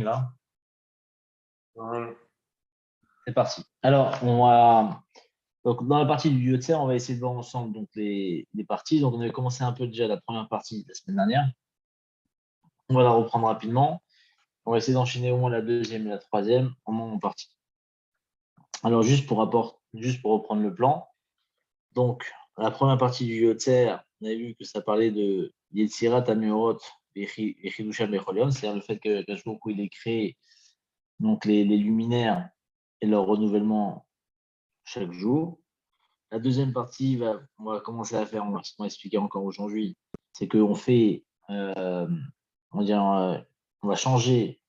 là? Ouais. C'est parti. Alors, donc, dans la partie du Yotzer, on va essayer de voir ensemble donc, les parties. Donc, on avait commencé un peu déjà la première partie la semaine dernière. On va la reprendre rapidement. On va essayer d'enchaîner au moins la deuxième et la troisième en même partie. Alors, juste pour reprendre le plan. Donc, la première partie du Yotzer, on avait vu que ça parlait de Yetzirat Ameorot et Chidusha Becholion, c'est-à-dire le fait que Baruch il ait créé donc, les luminaires et leur renouvellement chaque jour. La deuxième partie, on va commencer à faire, on va expliquer encore aujourd'hui, c'est qu'on fait, on, on va changer,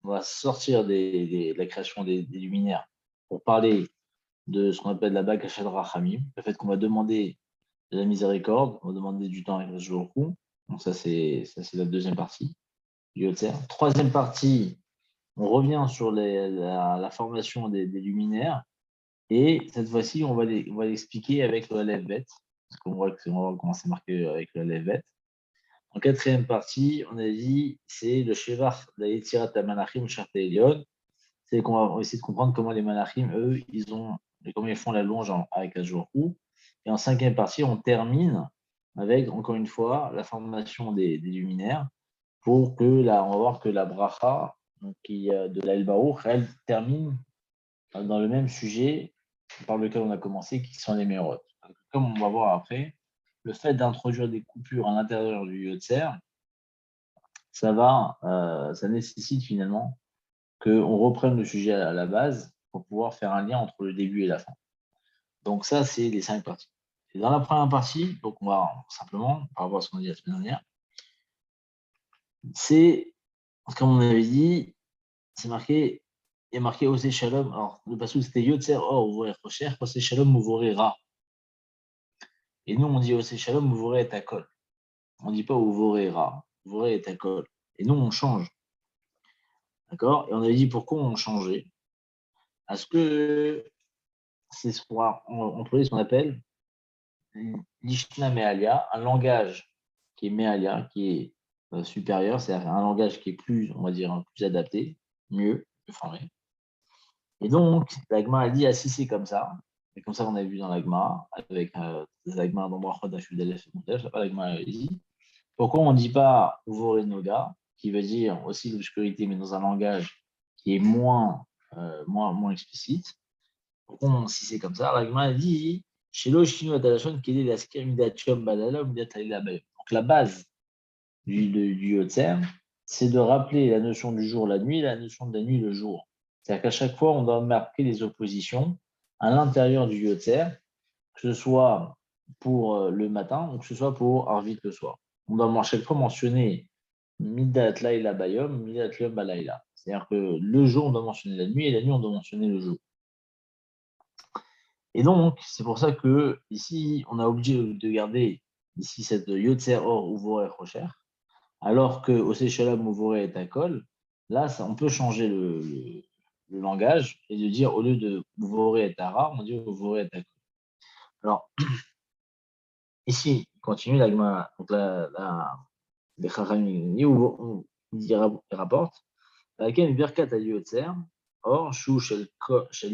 on va sortir de la création des luminaires pour parler de ce qu'on appelle la Bakashat Rachamim, le fait qu'on va demander de la miséricorde, on va demander du temps avec le jour. Donc ça c'est la deuxième partie du Yotzer. Troisième partie, on revient sur la formation des luminaires. Et cette fois-ci, on va l'expliquer avec le Aleph Bet, parce qu'on voit comment c'est marqué avec le Aleph Bet. En quatrième partie, on a dit, c'est le Shevach de la Yetzirat HaMalachim Shartei Elyon. C'est qu'on va essayer de comprendre comment les Malachim, eux, comment ils font la longe avec la jour. Et en cinquième partie, on termine avec, encore une fois, la formation des luminaires pour que on va voir que la bracha donc, de l'Ael Baruch, elle termine dans le même sujet par lequel on a commencé, qui sont les mérotes. Comme on va voir après, le fait d'introduire des coupures à l'intérieur du Yotzer, ça nécessite finalement qu'on reprenne le sujet à la base pour pouvoir faire un lien entre le début et la fin. Donc ça, c'est les 5 parties. Et dans la première partie, donc on va simplement, par rapport à ce qu'on a dit la semaine dernière, c'est, comme on avait dit, c'est marqué, il y a marqué Osé Shalom. Alors, le passage c'était Yotzer Or Ouvoré Rocher, Osé Shalom Ouvoré Ra. Et nous, on dit Osé Shalom Ouvoré et Akol. On ne dit pas Ouvoré Ra. Ouvoré et Akol. Et nous, on change. D'accord? Et on avait dit pourquoi on changeait. Parce que c'est ce qu'on va employer ce qu'on appelle l'Ishna Me'alia, un langage qui est Me'alia, qui est supérieur, c'est-à-dire un langage qui est plus, on va dire, plus adapté, mieux formé. Et donc, l'Agma a dit, ah si c'est comme ça, et comme ça qu'on a vu dans l'Agma, avec les Agma d'Ombrachot, Dafudalef et Moudef, là-bas l'Agma a dit, pourquoi on ne dit pas Uvore Noga, qui veut dire aussi l'obscurité, mais dans un langage qui est moins explicite. Pourquoi si c'est comme ça, l'Agma a dit, donc la base du Yotzer, c'est de rappeler la notion du jour la nuit et la notion de la nuit le jour. C'est-à-dire qu'à chaque fois, on doit marquer les oppositions à l'intérieur du Yotzer, que ce soit pour le matin ou que ce soit pour Arvit le soir. On doit à chaque fois mentionner Midat Laila Bayom, Midat Yom Balayla. C'est-à-dire que le jour, on doit mentionner la nuit et la nuit, on doit mentionner le jour. Et donc, c'est pour ça que ici, on a obligé de garder ici cette Yotzer Or Uvore Rocher, alors que Ose Shalom Uvore est Akol, là, on peut changer le langage et de dire au lieu de Uvore et Ara, on dit Uvore et Akol. Alors, ici, il continue l'agma, donc les Chachamim, il rapporte, laquelle Birkat al Yotzer, Or Shu Shel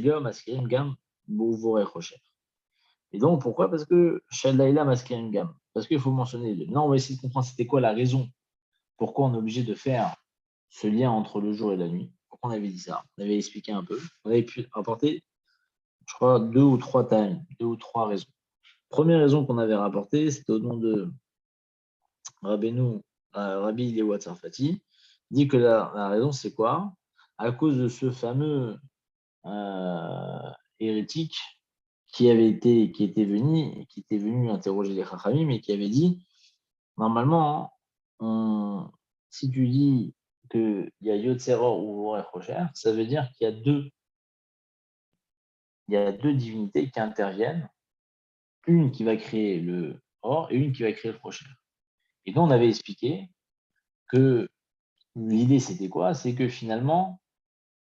Yom Askirim Gam Uvore Rocher. Et donc, pourquoi? Parce que Shalaïla Maskerim Gam. Parce qu'il faut mentionner les deux. Maintenant, on va essayer de comprendre c'était quoi la raison. Pourquoi on est obligé de faire ce lien entre le jour et la nuit. Pourquoi on avait dit ça? On avait expliqué un peu. On avait pu apporter, je crois, deux ou trois raisons. Première raison qu'on avait rapportée, c'était au nom de Rabbi Yehuda Tsarfati. Il dit que la raison, c'est quoi? À cause de ce fameux hérétique qui était venu interroger les Chachamim, mais qui avait dit, normalement, si tu dis qu'il y a Yotzeror ou Vorech Rocher, ça veut dire qu'il y a deux divinités qui interviennent, une qui va créer le Or et une qui va créer le Rocher. Et donc, on avait expliqué que l'idée, c'était quoi? C'est que finalement,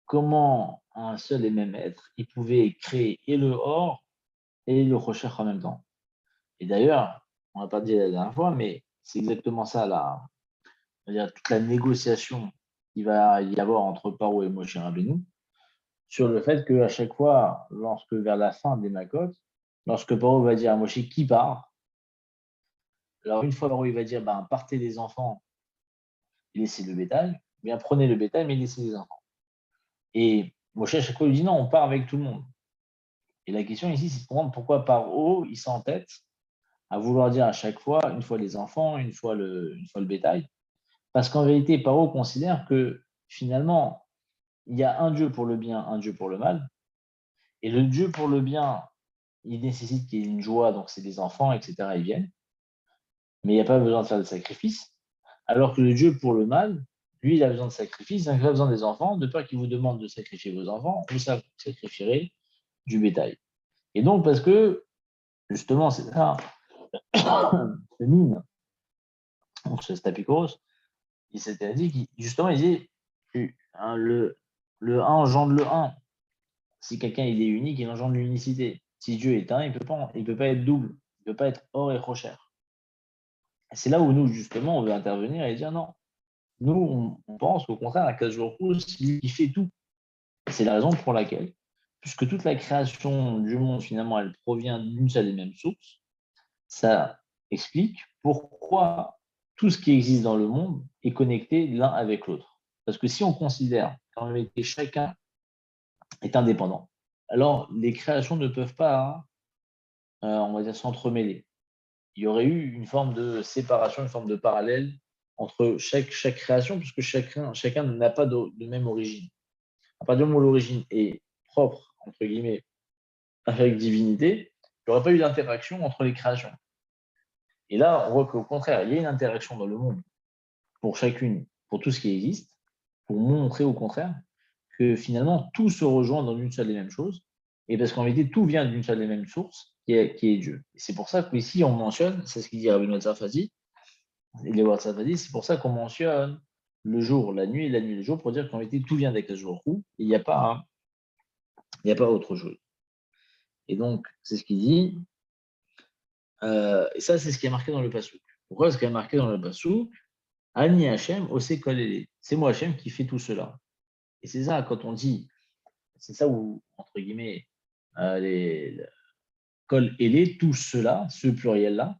comment un seul et même être, il pouvait créer et le Or et le Rocher en même temps. Et d'ailleurs, on n'a pas dit la dernière fois, mais c'est exactement ça, toute la négociation il va y avoir entre Paro et Moshe Rabbeinu sur le fait qu'à chaque fois, lorsque vers la fin des Makot, lorsque Paro va dire à Moshe qui part, alors une fois Paro il va dire partez les enfants et laissez le bétail, bien prenez le bétail mais laissez les enfants. Et Moshe à chaque fois il dit non, on part avec tout le monde. Et la question ici, c'est de comprendre pourquoi Paro il s'entête à vouloir dire à chaque fois, une fois les enfants, une fois le bétail. Parce qu'en vérité, Paro considère que finalement, il y a un Dieu pour le bien, un Dieu pour le mal. Et le Dieu pour le bien, il nécessite qu'il y ait une joie, donc c'est des enfants, etc. Ils viennent. Mais il n'y a pas besoin de faire de sacrifice. Alors que le Dieu pour le mal, lui, il a besoin de sacrifice, donc il a besoin des enfants. De peur qu'il vous demande de sacrifier vos enfants, vous sacrifierez du bétail. Et donc, parce que, justement, c'est ça, ce mime, ce Stapikoros, il s'était dit, justement, il disait, le 1 engendre le 1. Si quelqu'un il est unique, il engendre l'unicité. Si Dieu est un, il peut pas être double. Il ne peut pas être or et rocher. C'est là où nous, justement, on veut intervenir et dire non. Nous, on pense qu'au contraire, à 15 jours il fait tout. C'est la raison pour laquelle, puisque toute la création du monde, finalement, elle provient d'une seule et même source, ça explique pourquoi tout ce qui existe dans le monde est connecté l'un avec l'autre. Parce que si on considère qu'en réalité chacun est indépendant, alors les créations ne peuvent pas, on va dire, s'entremêler. Il y aurait eu une forme de séparation, une forme de parallèle entre chaque création, puisque chacun n'a pas de même origine. À partir du moment où l'origine est propre, entre guillemets, avec divinité, il n'y aurait pas eu d'interaction entre les créations. Et là, on voit qu'au contraire, il y a une interaction dans le monde pour chacune, pour tout ce qui existe, pour montrer au contraire que finalement, tout se rejoint dans une seule et même chose. Et parce qu'en réalité, tout vient d'une seule et même source, qui est Dieu. Et c'est pour ça qu'ici, on mentionne, c'est ce qu'il dit Rabbi Tzarfati, c'est pour ça qu'on mentionne le jour, la nuit et la nuit, le jour, pour dire qu'en réalité, tout vient d'Akadosh Baruch Hu, il n'y a pas autre chose. Et donc, c'est ce qu'il dit. Et ça, c'est ce qui est marqué dans le Passouk. Pourquoi ce qui est marqué dans le Passouk? Ani Hachem, Ose Kol. C'est moi Hachem qui fait tout cela. Et c'est ça, quand on dit, c'est ça où, entre guillemets, les Kol Elé, tout cela, ce pluriel-là,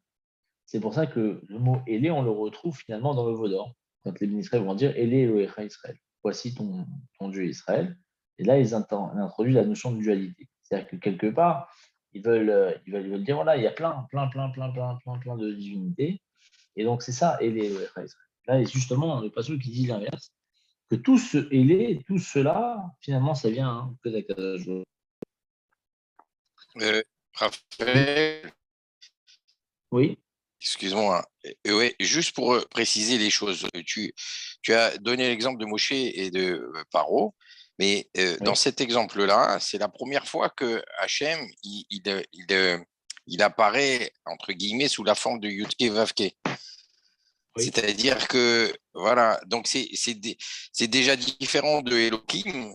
c'est pour ça que le mot Elé, on le retrouve finalement dans le Vaudor. Quand les Israël vont dire Elé Elohecha Israël, voici ton Dieu Israël. Et là, ils introduisent la notion de dualité. C'est-à-dire que quelque part, ils veulent dire voilà, il y a plein de divinités. Et donc, c'est ça, Elé Elohecha Israël. Là, et justement, le passage qui dit l'inverse, que tout ce Elé, tout cela, finalement, ça vient que d'Akadosh. Raphaël, Oui. excuse-moi. Ouais, juste pour préciser les choses, tu as donné l'exemple de Moshe et de Paro, mais dans Oui. cet exemple-là, c'est la première fois que Hachem il apparaît entre guillemets sous la forme de Yudke Vavke. Oui. C'est-à-dire que, voilà, donc c'est déjà différent de Elohim,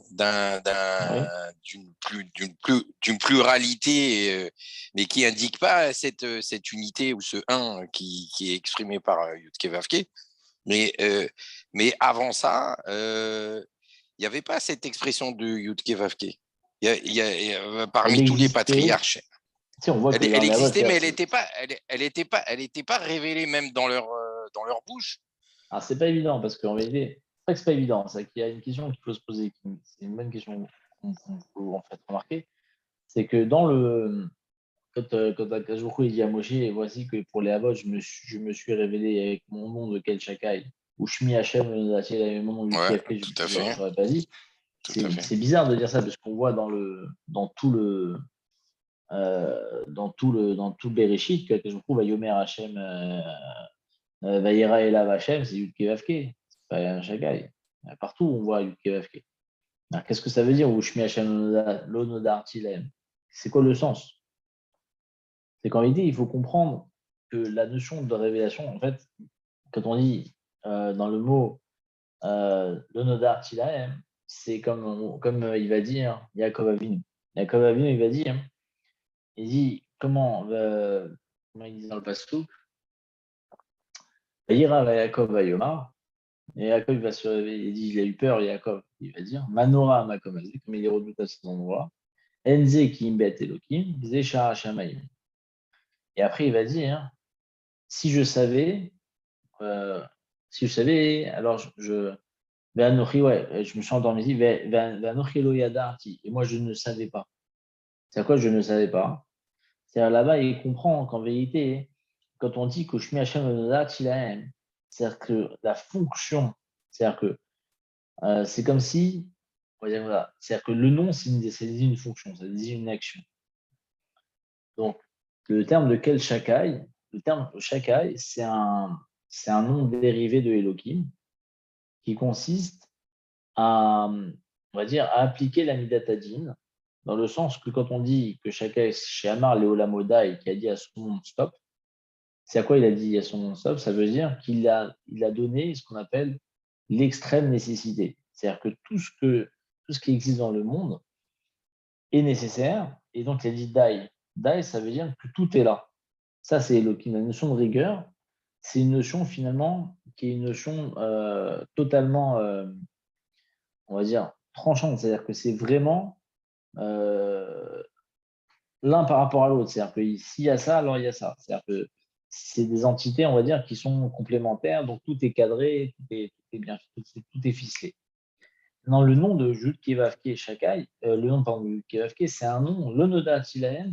d'une pluralité, mais qui indique pas cette unité ou ce un qui est exprimé par Yudke Vavke. Mais avant ça, il n'y avait pas cette expression de Yudke Vavke. Elle Parmi tous les existait. patriarches. Si on voit que dans Elle la existait, voie, mais elle était pas révélée même dans leur bouche. alors, c'est pas évident parce qu'en vérité, c'est pas que c'est pas évident, c'est qu'il y a une question qu'il faut se poser, c'est une bonne question qu'on peut en fait remarquer, c'est que dans le quand Akadosh Baruch Hu, il dit à Moshe, voici que pour les Havot, je me suis révélé avec mon nom de Kel Shakai, ou Shmi Hashem, mon nom de Ouais, Kafé, je tout à fait. n'aurais pas dit. Tout à fait. C'est bizarre de dire ça parce qu'on voit dans tout le dans tout le Bereshit que Akadosh Baruch Hu va Yomer Hashem Vayera Elav Hashem, c'est Yud Kevavke, c'est pas un Shagai. Partout on voit Yud Kevavke. Alors, qu'est-ce que ça veut dire Ushmi Hashem Lonodar Tilem? C'est quoi le sens? C'est qu'en réalité, il faut comprendre que la notion de révélation, en fait, quand on dit dans le mot Lonodar Tilem, c'est comme il va dire Yaakov Avinu. Yaakov Avinu, il dit comment il dit dans le Passouk, Vayira Yaakov Vayomar, Et Jacob, il va se réveiller. Il a eu peur, Jacob. Il va dire Manora Makom, comme il est redoute à cet endroit. Enze ki imbet Elohim, Zesha Shamayim. Et après, il va dire si je savais, alors je me suis endormi ici, Ve'anochi lo yadarti. Et moi, je ne savais pas. C'est à quoi je ne savais pas. C'est-à-dire là-bas, il comprend qu'en vérité, quand on dit que Shmi Hashem Onodat Ilahem, c'est-à-dire que la fonction, c'est-à-dire que c'est comme si, on va dire, voilà, c'est-à-dire que le nom, ça désigne une fonction, ça désigne une action. Donc, le terme de Kel Shakai, le terme Shakai, c'est un nom dérivé de Elohim qui consiste à, on va dire, à appliquer la Midatadine, dans le sens que quand on dit que Shakai, chez Amar Leola et qui a dit à son monde stop, c'est à quoi il a dit à son monde stop? Ça veut dire qu'il a donné ce qu'on appelle l'extrême nécessité. C'est-à-dire que tout ce qui existe dans le monde est nécessaire, et donc il a dit dai. Dai, ça veut dire que tout est là. Ça, c'est la notion de rigueur. C'est une notion finalement qui est une notion totalement, on va dire, tranchante. C'est-à-dire que c'est vraiment l'un par rapport à l'autre. C'est-à-dire que s'il y a ça, alors il y a ça. C'est-à-dire que c'est des entités, on va dire, qui sont complémentaires. Donc tout est cadré, tout est bien, tout est ficelé. Non, le nom de Jules Kevavke Shakai, le nom pardon, de Jules Kevavke, c'est un nom, l'Onoda Tilaen.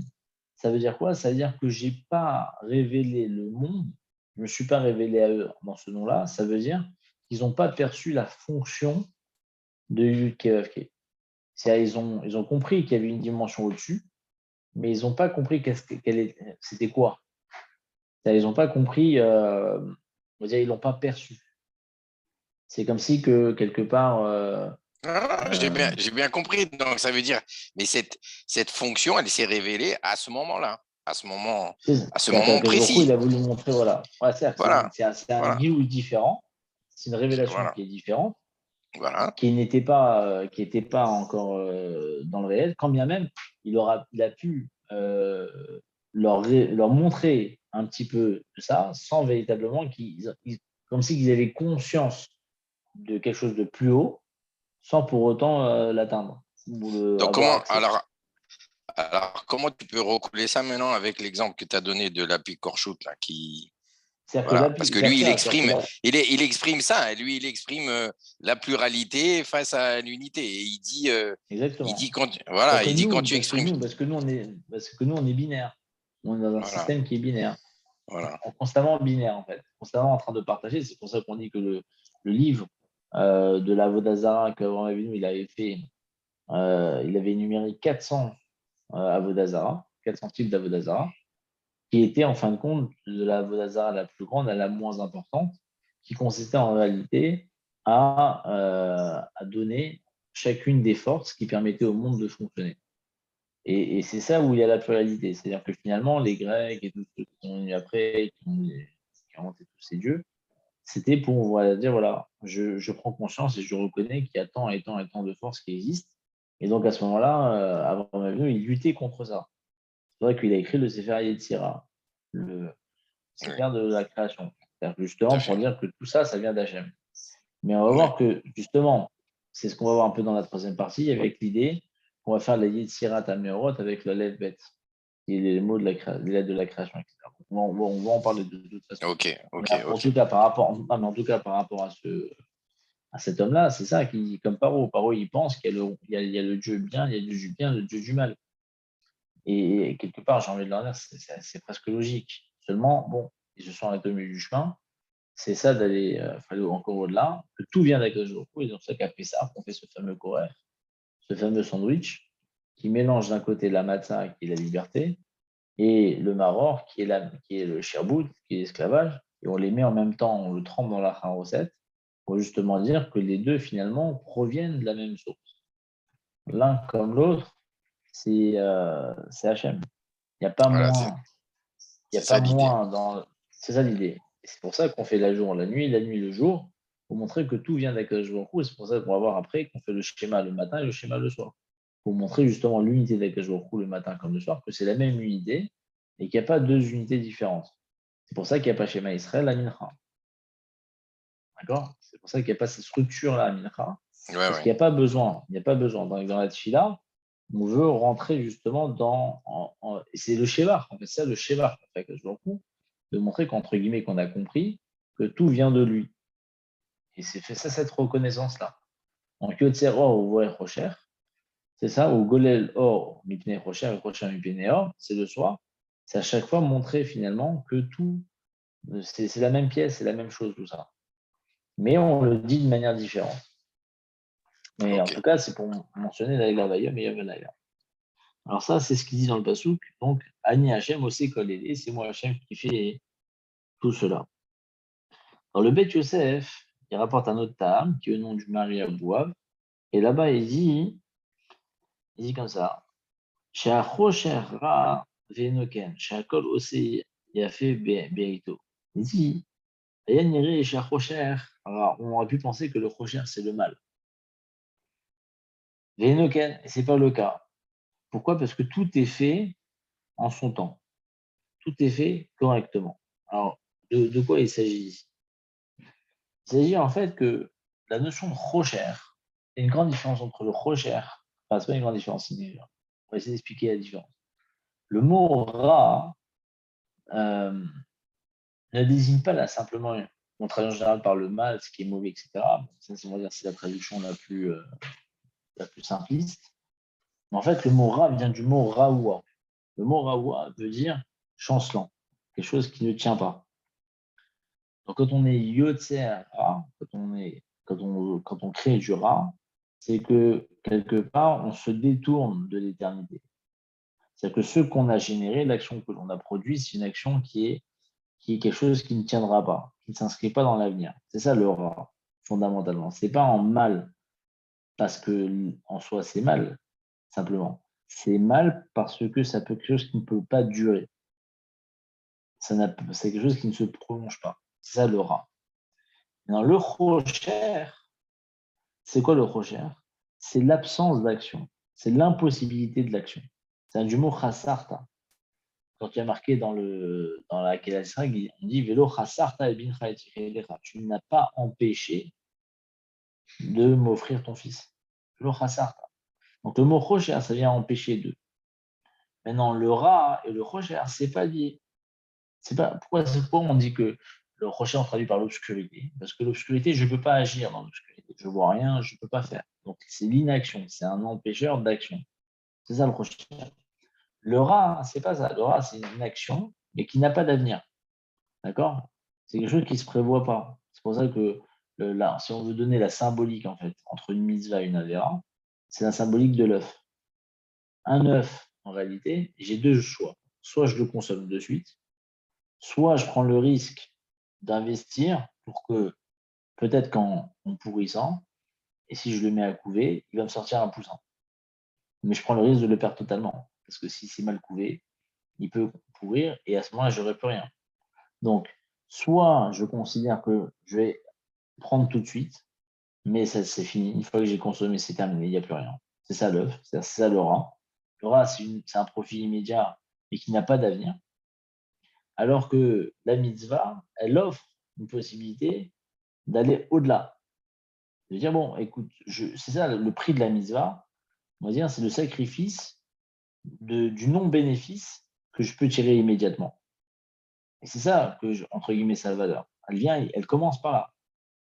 Ça veut dire quoi? Ça veut dire que je n'ai pas révélé le monde, je ne me suis pas révélé à eux dans ce nom-là. Ça veut dire qu'ils n'ont pas perçu la fonction de Jules Kevavke. Ils ont compris qu'il y avait une dimension au-dessus, mais ils n'ont pas compris c'était quoi. Ils n'ont pas compris, on va dire, ils ne l'ont pas perçu. C'est comme si que quelque part. J'ai bien compris. Donc, ça veut dire, mais cette fonction, elle s'est révélée à ce moment-là, à ce moment Il précis. a voulu montrer, voilà. Ouais, Voilà. C'est un Voilà. guiou différent. C'est une révélation Voilà. qui est différente, Voilà. qui n'était pas encore dans le réel, quand bien même il a pu leur montrer un petit peu de ça, sans véritablement comme s'ils avaient conscience de quelque chose de plus haut, sans pour autant l'atteindre ou Donc, avoir accès. alors, comment tu peux recoller ça maintenant avec l'exemple que tu as donné de l'appui Korchut, là, voilà, parce que lui, il exprime ça. Lui, il exprime la pluralité face à l'unité. Et Exactement. il dit quand tu exprimes. Parce que nous, on est binaire. On est dans un Voilà. système qui est binaire. Voilà. Constamment binaire, en fait. Constamment en train de partager. C'est pour ça qu'on dit que le livre de la Vodazara qu'Abraham Avinu, il avait fait, il avait énuméré 400 Avodazara, 400 types d'Avodazara, qui étaient en fin de compte de la Vodazara la plus grande à la moins importante, qui consistait en réalité à donner chacune des forces qui permettaient au monde de fonctionner. Et c'est ça où il y a la pluralité. C'est-à-dire que finalement, les Grecs et tous ceux qui sont venus après, qui ont inventé tous ces dieux, c'était pour dire voilà, je prends conscience et je reconnais qu'il y a tant et tant et tant de forces qui existent. Et donc à ce moment-là, Abraham Avinu, il luttait contre ça. C'est vrai qu'il a écrit le Sefer Yetzira, le Sefer de la création. C'est-à-dire justement pour dire que tout ça, ça vient d'Hachem. Mais on va voir que justement, c'est ce qu'on va voir un peu dans la troisième partie, avec l'idée qu'on va faire la Yetzirat Amerot avec la Lev Bet, qui est les mots de les lettres de la création, etc. On va en parler de toute façon. En tout cas, en tout cas, par rapport à cet homme-là, c'est ça qui, comme Paro. Paro, il pense qu'il y a le Dieu bien, il y a le Dieu du bien, le Dieu du mal. Et quelque part, j'ai envie de leur dire, c'est presque logique. Seulement, bon, ils se sont arrêtés au milieu du chemin. C'est ça d'aller encore au-delà, que tout vient d'Akadosh Baruch Hu. Et c'est pour ça qu'après ça, on fait ce fameux korech, ce fameux sandwich, qui mélange d'un côté la matzah, qui est la liberté, et le maror, qui est le sherbout, qui est l'esclavage. Et on les met en même temps, on le trempe dans la recette, pour justement dire que les deux, finalement, proviennent de la même source. L'un comme l'autre, c'est Hachem. Il n'y a pas moins. Il n'y a pas moins dans. C'est ça l'idée. Et c'est pour ça qu'on fait la nuit, le jour, pour montrer que tout vient d'Akadosh Baruch Hu. Et c'est pour ça qu'on va voir après qu'on fait le schéma le matin et le schéma le soir. Pour montrer justement l'unité d'Akadosh Baruch Hu le matin comme le soir, que c'est la même unité et qu'il n'y a pas deux unités différentes. C'est pour ça qu'il n'y a pas schéma Israël, la mincha. D'accord? pour ça qu'il n'y a pas cette structure-là à Mincha. Ouais, Parce ouais. qu'il n'y a pas besoin. Il n'y a pas besoin. Dans la Tfila, on veut rentrer justement et c'est le Shevar. En fait, c'est ça le Shevar. De montrer qu'entre guillemets, qu'on a compris que tout vient de lui. Et c'est fait ça, cette reconnaissance-là. Donc, Yotzer Or ou Voer Rocher, c'est ça, ou Golel Or, Mipne Rocher, Rocher Mipne Or, c'est le soir. C'est à chaque fois montrer finalement que tout, c'est la même pièce, c'est la même chose, tout ça. Mais on le dit de manière différente. Mais en Ok. tout cas, c'est pour mentionner Laïla Vayom et Yom Laïla. Alors ça, c'est ce qu'il dit dans le Passouk. Donc, Ani Hachem, Ose Kolele, c'est moi Hachem qui fait tout cela. Dans le Bet Yosef, il rapporte un autre Tam, qui est au nom du mari Abouav. Et là-bas, il dit comme ça. She'achosher ra ve'enoken, she'akol ose yafe be'ito. Il dit, Ayanire et she'achosher ra. On aurait pu penser que le chocher, c'est le mal. Ve'enoken, et ce n'est pas le cas. Pourquoi? Parce que tout est fait en son temps. Tout est fait correctement. Alors, de quoi il s'agit ici? Il s'agit en fait que la notion de chocher, il y a une grande différence entre le chocher, enfin, c'est pas une grande différence, on va essayer d'expliquer la différence. Le mot ra ne désigne pas là simplement, on traduit en général par le mal, ce qui est mauvais, etc. Ça, on va dire, c'est la traduction la plus simpliste. Mais en fait, le mot ra vient du mot raoua. Le mot raoua veut dire chancelant, quelque chose qui ne tient pas. Donc, quand on est yotzer ra, quand on crée du ra, c'est que quelque part, on se détourne de l'éternité. C'est-à-dire que ce qu'on a généré, l'action que l'on a produite, c'est une action qui est quelque chose qui ne tiendra pas, qui ne s'inscrit pas dans l'avenir. C'est ça le ra, fondamentalement. Ce n'est pas en mal parce que en soi c'est mal, simplement. C'est mal parce que ça peut être quelque chose qui ne peut pas durer. C'est quelque chose qui ne se prolonge pas. C'est ça le ra. Maintenant, le rocher, c'est quoi le rocher? C'est l'absence d'action. C'est l'impossibilité de l'action. C'est du mot chasarta. Quand il y a marqué dans la Kélasra, on dit Vélo chasarta et bin. Tu n'as pas empêché de m'offrir ton fils. Vélo chasarta. Donc le mot rocher, ça vient empêcher de. Maintenant, le ra et le rocher, c'est pas lié. C'est pas, pourquoi on dit que le rocher, on traduit par l'obscurité? Parce que l'obscurité, je ne peux pas agir dans l'obscurité. Je ne vois rien, je ne peux pas faire. Donc c'est l'inaction, c'est un empêcheur d'action. C'est ça le rocher. Le ra, c'est pas ça. Le ra, c'est une action, mais qui n'a pas d'avenir. D'accord? C'est quelque chose qui ne se prévoit pas. C'est pour ça que là, si on veut donner la symbolique en fait entre une mitzvah et une avéra, c'est la symbolique de l'œuf. Un œuf, en réalité, j'ai deux choix. Soit je le consomme de suite, soit je prends le risque d'investir pour que peut-être qu'en pourrissant, et si je le mets à couver, il va me sortir un poussin. Mais je prends le risque de le perdre totalement. Parce que si c'est mal couvé, il peut pourrir et à ce moment-là, je n'aurai plus rien. Donc, soit je considère que je vais prendre tout de suite, mais ça, c'est fini. Une fois que j'ai consommé, c'est terminé, il n'y a plus rien. C'est ça l'œuf, c'est ça le rat. Le rat, c'est un profit immédiat, mais qui n'a pas d'avenir. Alors que la mitzvah, elle offre une possibilité d'aller au-delà. De dire, bon, écoute, c'est ça le prix de la mitzvah, on va dire, c'est le sacrifice du non-bénéfice que je peux tirer immédiatement. Et c'est ça que, entre guillemets, sa valeur. Elle commence par là.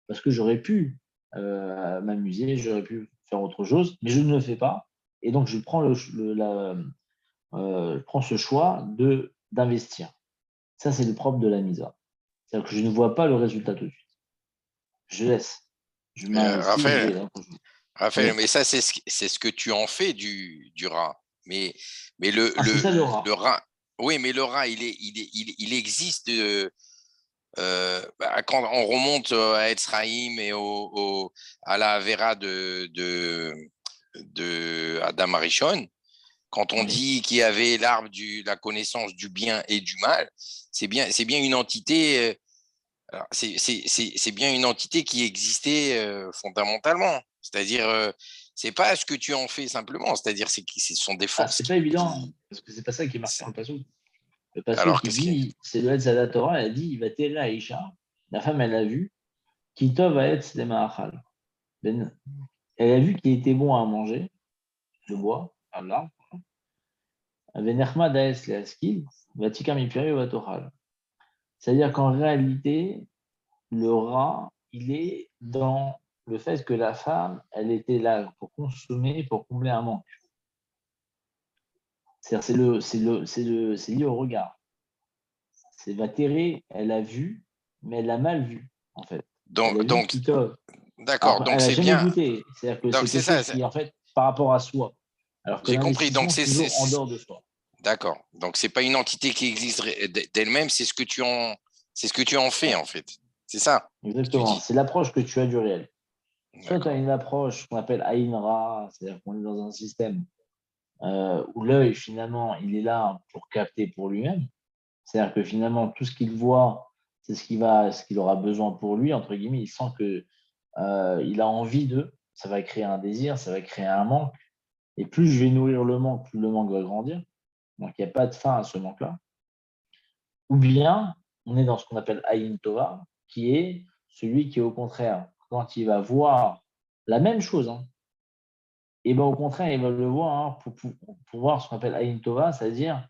Parce que j'aurais pu m'amuser, j'aurais pu faire autre chose, mais je ne le fais pas. Et donc, je prends, je prends ce choix d'investir. Ça, c'est le propre de la mitzvah. C'est-à-dire que je ne vois pas le résultat tout de suite. Je laisse. Je m'investis. Raphaël, mais ça, c'est ce que tu en fais du rat. Mais c'est ça le rat. Le rat, oui, mais le rat, il existe. Quand on remonte à Etzraïm et à la Avera de Adam Arishon, quand on dit qu'il y avait l'arbre de la connaissance du bien et du mal, c'est bien une entité. C'est bien une entité qui existait fondamentalement. C'est-à-dire, c'est pas ce que tu en fais simplement. C'est-à-dire, ce sont des forces. C'est pas évident, parce que c'est pas ça qui est marqué dans le passage. Le passage Alors, qui dit, c'est le Hetzadat Torah, elle dit, il va terrer Aïcha. La femme, elle l'a vu. Kitov Aetz le Ma'achal. Elle a vu qu'il était bon à manger, le bois, à l'arbre. Venerma Daes le Askil, Vatika Mipiri Vatochal. C'est-à-dire qu'en réalité, le rat, il est dans le fait que la femme, elle était là pour consommer, pour combler un manque. C'est-à-dire, c'est lié au regard. C'est Vatéré, elle a vu, mais elle a mal vu, en fait. Elle a vu Donc Kitov. d'accord. Alors, Donc elle n'a c'est jamais bien. goûté. C'est-à-dire que Donc c'est c'est quelque ça. chose qui est en fait par rapport à soi. Alors que J'ai compris. Donc l'investissement, c'est toujours en dehors de soi. d'accord. Donc c'est pas une entité qui existe d'elle-même. C'est ce que tu en fais Ouais, en fait. C'est ça que tu exactement. dis. C'est l'approche que tu as du réel. Soit tu as D'accord. une approche qu'on appelle Aïn Ra, c'est-à-dire qu'on est dans un système où l'œil, finalement, il est là pour capter pour lui-même. C'est-à-dire que finalement, tout ce qu'il voit, c'est ce qu'il aura besoin pour lui, entre guillemets. Il sent que il a envie de, ça va créer un désir, ça va créer un manque. Et plus je vais nourrir le manque, plus le manque va grandir. Donc, il n'y a pas de fin à ce manque-là. Ou bien, on est dans ce qu'on appelle Aïn Tova, qui est celui qui, au contraire, quand il va voir la même chose, hein, et ben au contraire, il va le voir pour voir ce qu'on appelle Aïn Tova, c'est-à-dire,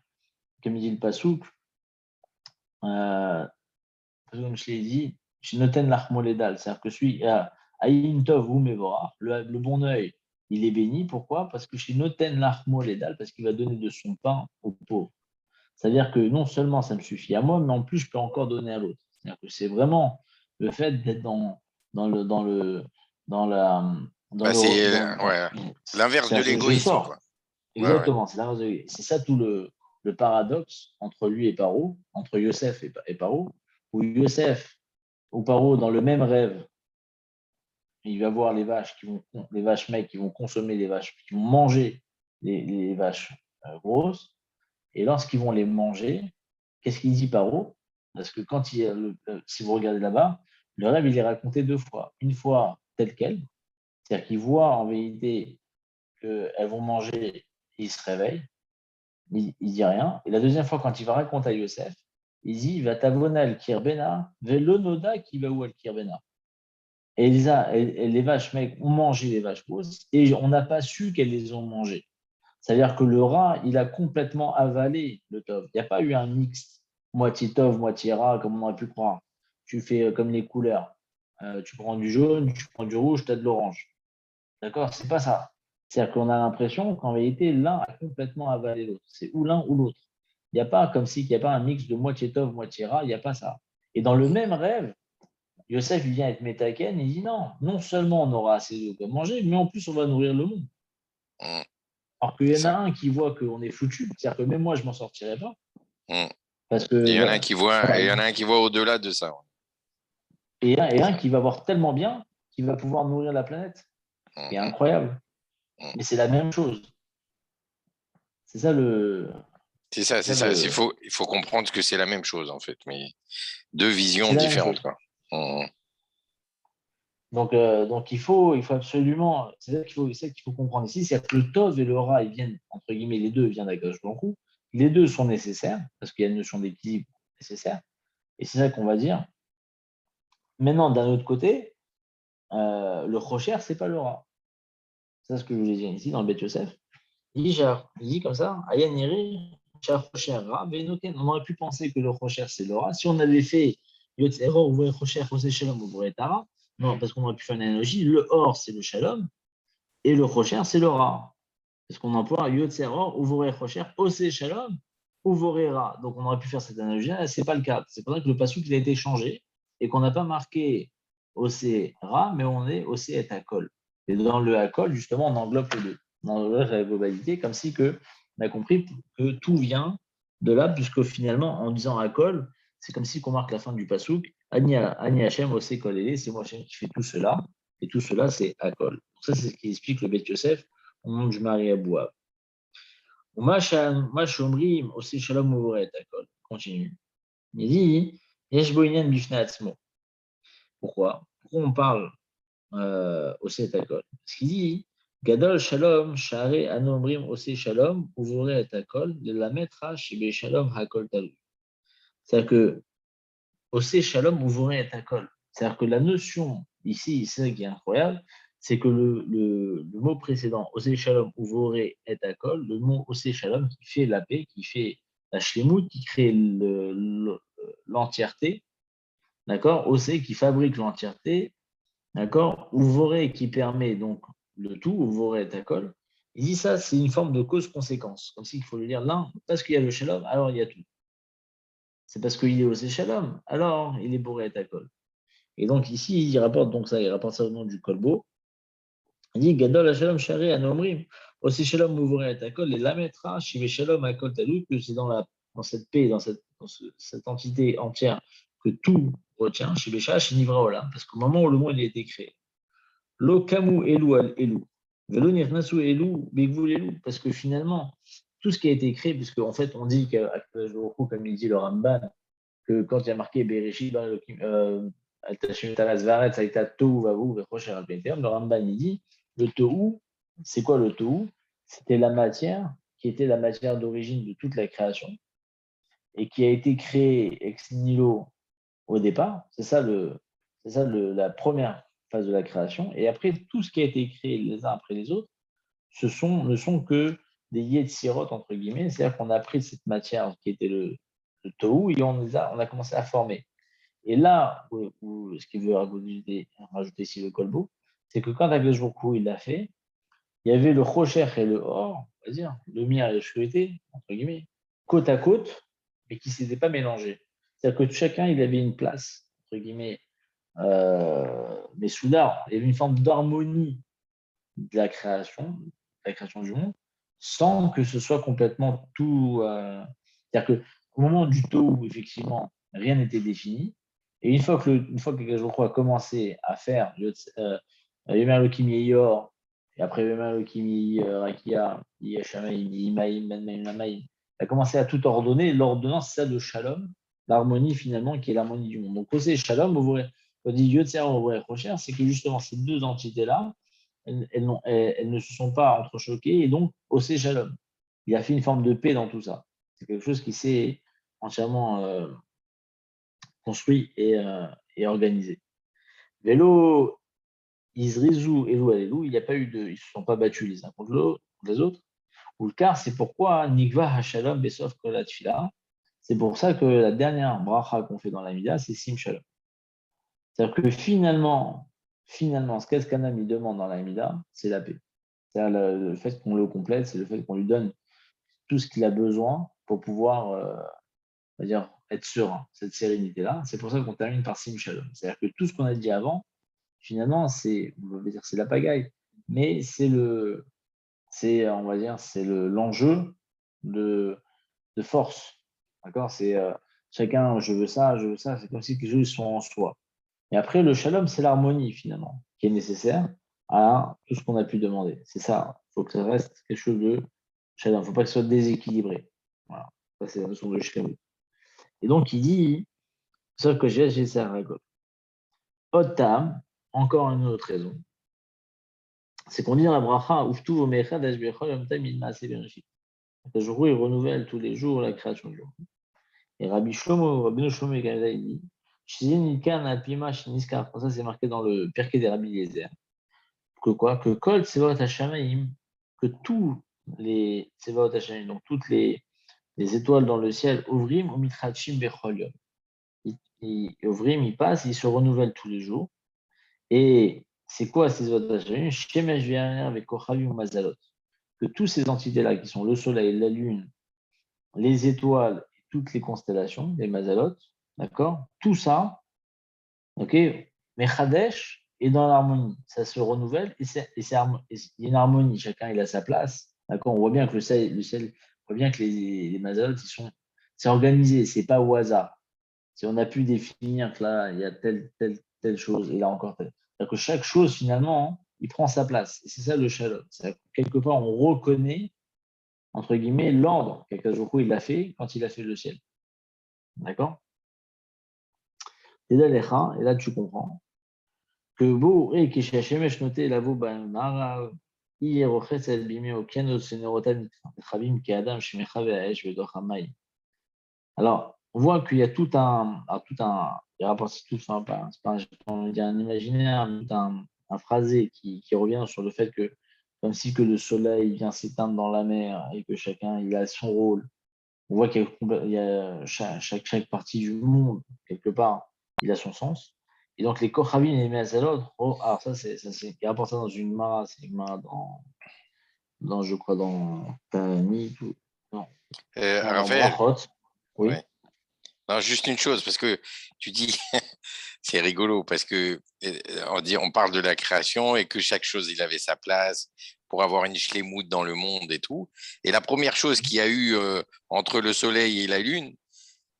comme il dit le Passouk, comme je l'ai dit, je noten l'achmoledal, c'est-à-dire que celui Aïn Tov ou Mevora, le bon œil, il est béni. Pourquoi? Parce que je noten l'achmoledal, parce qu'il va donner de son pain aux pauvres. C'est-à-dire que non seulement ça me suffit à moi, mais en plus, je peux encore donner à l'autre. C'est-à-dire que c'est vraiment le fait d'être dans le, dans le, dans la, Bah c'est ouais, l'inverse de c'est-à-dire que je l'égoïsme sors. quoi. Ouais ouais. Exactement, c'est ça tout le paradoxe entre lui et Paro, entre Yosef et Paro, où Yosef ou Paro, dans le même rêve, il va voir les vaches mecs qui vont consommer les vaches, qui vont manger les vaches grosses, et lorsqu'ils vont les manger, qu'est-ce qu'il dit Paro? Parce que si vous regardez là-bas, le rêve, il est raconté deux fois. Une fois tel quel, c'est-à-dire qu'il voit en vérité qu'elles vont manger, et il se réveille, il dit rien. Et la deuxième fois, quand il va raconter à Yosef, il dit va t'avonal kirbena, velonoda qui va où al kirbena. Et les vaches mecs ont mangé les vaches grosses et on n'a pas su qu'elles les ont mangées. C'est-à-dire que le rat, il a complètement avalé le tov. Il n'y a pas eu un mix moitié tov, moitié rat, comme on aurait pu croire. Tu fais comme les couleurs. Tu prends du jaune, tu prends du rouge, tu as de l'orange. D'accord? C'est pas ça. C'est-à-dire qu'on a l'impression qu'en vérité, l'un a complètement avalé l'autre. C'est ou l'un ou l'autre. Il n'y a pas comme s'il n'y a pas un mix de moitié tov, moitié rat, il n'y a pas ça. Et dans le même rêve, Yosef il vient être métaken, il dit non, non seulement on aura assez de quoi manger, mais en plus on va nourrir le monde. Mmh, Alors qu'il c'est y en a ça. un qui voit qu'on est foutu, c'est-à-dire que même moi je m'en sortirais pas, Mmh. parce Et que il y en a un qui voit, et il y voilà. en a un qui voit au-delà de ça. Et un qui va voir tellement bien qu'il va pouvoir nourrir la planète. Mmh, C'est mmh, incroyable. mmh. Mais c'est la même chose. C'est ça le. C'est ça, C'est c'est ça ça. le. Il faut comprendre que c'est la même chose en fait, mais deux C'est visions la même différentes chose. quoi. Mmh, Donc il faut absolument. C'est ça qu'il faut comprendre ici, c'est que le Tov et le Ra, ils viennent, entre guillemets, les deux viennent d'Akadosh Baruch Hu. Les deux sont nécessaires, parce qu'il y a une notion d'équilibre nécessaire. Et c'est ça qu'on va dire. Maintenant, d'un autre côté, le Rocher, c'est pas le Ra. C'est ça ce que je voulais dire ici dans le Beth Yosef. Il dit comme ça, Ayan Yeri, Rocher Ra, Benoken. On aurait pu penser que le Rocher, c'est le Ra. Si on avait fait Yotzero, ou Rocher, José Shalom, ou Tara, non, parce qu'on aurait pu faire une analogie, le Or, c'est le Shalom, et le Rocher, c'est le Ra. Parce qu'on emploie Yotzero, ou Rocher, José Shalom, ou Ra. Donc on aurait pu faire cette analogie-là, c'est pas le cas. C'est pour ça que le Passouk, il a été changé, et qu'on n'a pas marqué Osé Ra, mais on est Osé et Akol. Et dans le Akol, justement, on englobe les deux. On englobe la globalité, comme si on a compris que tout vient de là, puisque finalement, en disant Akol, c'est comme si on marque la fin du Passouk. Ani Hachem Osé Kolele, c'est moi Hachem qui fait tout cela, et tout cela, c'est Akol. Donc ça, c'est ce qui explique le Beth Yosef au nom du Marie Abouab. Moi, Shomrim, Osé Shalom Ouret Akol. Continue. Il dit Yesh Boinen Bifna Atzmo. Pourquoi on parle au Takol? Parce qu'il dit Gadol Shalom, Share Anomrim Ose Shalom, ouvrez et Takol, de la mettra chez Shalom Hakol Talou. C'est-à-dire que Ose Shalom, ouvrez et Takol. C'est-à-dire que la notion, ici, c'est ça qui est incroyable, c'est que le mot précédent, Osé Shalom, Uvoré et Akol, le mot Osé Shalom qui fait la paix, qui fait la shlemut, qui crée l'entièreté, d'accord, Osé qui fabrique l'entièreté, d'accord, Uvoré qui permet donc le tout, Uvoré et Akol. Il dit ça, c'est une forme de cause-conséquence, comme s'il faut le dire là, parce qu'il y a le Shalom, alors il y a tout. C'est parce qu'il est Osé Shalom, alors il est Boré et Akol. Et donc ici, il rapporte ça au nom du Kolbo. Il dit Gadol Shalom Shari Anomrim, aussi Shalom Mouvore et Akol, et Lametra, Shive Shalom Akol Talou, que c'est dans cette paix, cette entité entière que tout retient, Shive Shah, Shinivra Olam, parce qu'au moment où le monde a été créé, Lo Kamu Elu al Elu, Velo Nirnasu Elu, Begvul Elu, parce que finalement, tout ce qui a été créé, puisque en fait, on dit comme il dit le Ramban, que quand il y a marqué Bereshit, le Ramban il dit le Tohu, c'est quoi le Tohu? C'était la matière qui était la matière d'origine de toute la création et qui a été créée ex nihilo au départ. C'est ça la première phase de la création. Et après, tout ce qui a été créé les uns après les autres, ne sont que des yetzirot, entre guillemets. C'est-à-dire qu'on a pris cette matière qui était le Tohu et on a commencé à former. Et là, ce qu'il veut rajouter ici le colbo, c'est que quand Akadosh Baruch Hu, il l'a fait, il y avait le Rocher et le Or, on va dire, le lumière et l'obscurité, entre guillemets, côte à côte, mais qui ne s'étaient pas mélangés. C'est-à-dire que chacun, il avait une place, entre guillemets, mais soudain, il y avait une forme d'harmonie de la création du monde, sans que ce soit complètement tout. C'est-à-dire qu'au moment du taux où, effectivement, rien n'était défini, et une fois que Akadosh a commencé à faire Yomer Elohim Yeyor, et après Yomer Elohim Rakia, Yashamaim, Imaim, Menmaim, Lamaim, il a commencé à tout ordonner. L'ordonnance, c'est ça de Shalom, l'harmonie finalement, qui est l'harmonie du monde. Donc, quand c'est Shalom, on dit Yotzer, Rocher, c'est que justement ces deux entités-là, elles ne se sont pas entrechoquées et donc Osé Shalom. Il a fait une forme de paix dans tout ça. C'est quelque chose qui s'est entièrement construit et organisé. Vélo, Izrizu, Elou, Alelu, il n'y a pas eu ils ne se sont pas battus les uns contre les autres. Ou le car, c'est pourquoi Nikva Hashalom Besov Kolat Fila. C'est pour ça que la dernière bracha qu'on fait dans la Mida, c'est Sim Shalom. C'est-à-dire que finalement, ce qu'Eskanam il demande dans la Mida, c'est la paix. C'est-à-dire le fait qu'on le complète, c'est le fait qu'on lui donne tout ce qu'il a besoin pour pouvoir on va dire, être serein, cette sérénité-là. C'est pour ça qu'on termine par Sim Shalom. C'est-à-dire que tout ce qu'on a dit avant, finalement, on va dire, c'est la pagaille, mais on va dire, c'est l'enjeu de force. D'accord? C'est chacun, je veux ça, c'est comme si les choses sont en soi. Et après, le shalom, c'est l'harmonie, finalement, qui est nécessaire à tout ce qu'on a pu demander. C'est ça. Il faut que ça reste quelque chose de shalom. Il ne faut pas que ce soit déséquilibré. Voilà. Ça, c'est la notion de shalom. Et donc, il dit, sauf que j'ai ça à Otam, encore une autre raison, c'est qu'on dit dans la bracha, Uftu v'mechad ashbechol yom tam il maaseh bereshit. Le jour il renouvelle tous les jours la création du monde. Et Rabbi Shlomo Gameda, il dit, ça c'est marqué dans le Pirkei des Rabbi Eliezer, que quoi? Que Kol Tsevaot Hashamaim, que tous les Tsevaot Hashamaim, donc toutes les étoiles dans le ciel, Ovrim, Omitratchim Bechol Yom. Ovrim, ils passent, ils se renouvellent tous les jours. Et c'est quoi ces Tsevaot Hashamaim? Shemesh V'Yaner avec Kochavim Mazalot. Que toutes ces entités-là, qui sont le soleil, la lune, les étoiles, toutes les constellations, les Mazalot, d'accord? Tout ça, ok? Mais Chadesh est dans l'harmonie, ça se renouvelle et il y a une harmonie, chacun il a sa place, d'accord? On voit bien que le ciel, on voit bien que les Mazalot, c'est organisé, c'est pas au hasard. Si on a pu définir que là, il y a telle chose et là encore telle. C'est-à-dire que chaque chose, finalement, il prend sa place. Et c'est ça le shalom. Quelque part, on reconnaît entre guillemets, l'ordre qu'Akadosh il a fait quand il a fait le ciel. D'accord? Et là, tu comprends que beau et qui Hashemesh noté la Mara, alors, on voit qu'il y a tout un il rapporte tout, enfin, c'est pas j'ai pas envie de dire un imaginaire, mais un phrasé qui revient sur le fait que, comme si que le soleil vient s'éteindre dans la mer et que chacun il a son rôle. On voit il y a chaque partie du monde, quelque part, il a son sens. Et donc les Kochavim et les Meazalot, alors ça c'est il rapporte ça dans une Mara, c'est une Mara dans je crois dans Tanit ou non, dans Raphaël, Brachot, oui. ouais. Non, juste une chose, parce que tu dis, c'est rigolo, parce que on parle de la création et que chaque chose, il avait sa place pour avoir une shlemout dans le monde et tout. Et la première chose qu'il y a eu entre le soleil et la lune,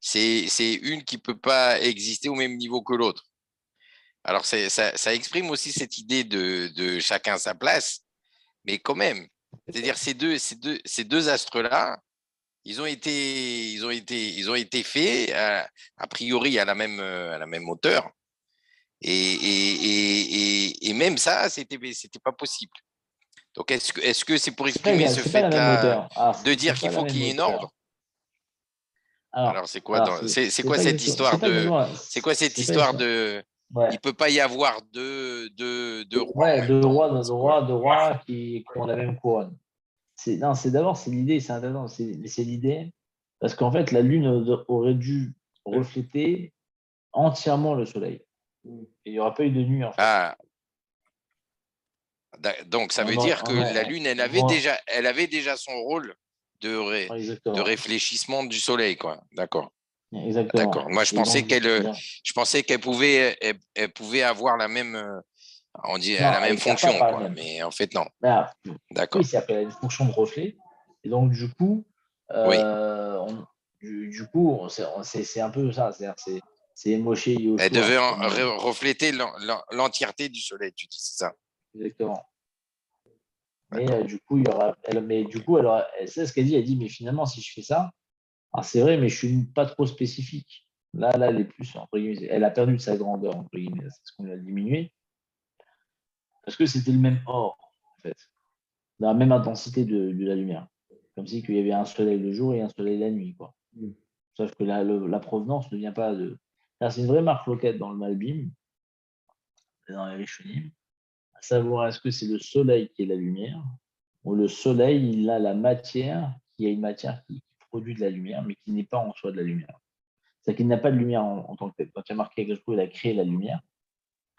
c'est une qui peut pas exister au même niveau que l'autre. Alors, ça exprime aussi cette idée de chacun sa place, mais quand même, c'est-à-dire ces deux astres-là, ils ont été faits a priori à la même hauteur. Et même ça, c'était pas possible. Donc, est-ce que c'est pour exprimer ce C'est pas la même fait-là hauteur. Alors, de dire c'est pas qu'il la faut même qu'il y ait un ordre? hauteur. Alors, c'est quoi Alors c'est c'est quoi pas cette exactement, histoire de, c'est quoi cette c'est pas histoire exactement. de, Ouais, il peut pas y avoir deux rois en ouais, même temps? C'est quoi? deux rois qui ont la même couronne. Non, c'est d'abord, c'est l'idée, c'est intéressant, c'est l'idée, parce qu'en fait, la Lune aurait dû refléter entièrement le Soleil. Et il n'y aura pas eu de nuit, en fait. Ah, donc ça veut dire que la Lune, elle avait déjà son rôle ouais, de exactement. réfléchissement du Soleil, quoi. D'accord. Exactement. D'accord. Moi, Et donc, je pensais qu'elle pouvait, elle pouvait avoir la même, on dit, non, la elle même éclaire pas fonction, par quoi. elle-même. Mais en fait, non. Là, oui, D'accord. c'est qu'elle a une fonction de reflet. Et donc, du coup, Oui. du coup, c'est un peu ça. C'est Moshe Elle Yoshua, devait comme refléter l'entièreté du Soleil, tu dis, c'est ça. exactement. Mais D'accord. du coup, il y aura, mais du coup, elle sait ce qu'elle dit. Elle dit, mais finalement, si je fais ça, alors c'est vrai, mais je suis pas trop spécifique. Là, elle est plus, entre guillemets, elle a perdu de sa grandeur, entre guillemets, c'est ce qu'on lui a diminué, parce que c'était le même or, en fait, la même intensité de la lumière. Comme si qu'il y avait un soleil le jour et un soleil la nuit, quoi. Sauf que la provenance ne vient pas de. Là, c'est une vraie marque loquette dans le Malbim, dans les Rishonim, à savoir est-ce que c'est le soleil qui est la lumière, ou le soleil, il a la matière, qui a une matière qui produit de la lumière, mais qui n'est pas en soi de la lumière. C'est-à-dire qu'il n'a pas de lumière en tant que tel. Quand il a marqué quelque chose, il a créé la lumière.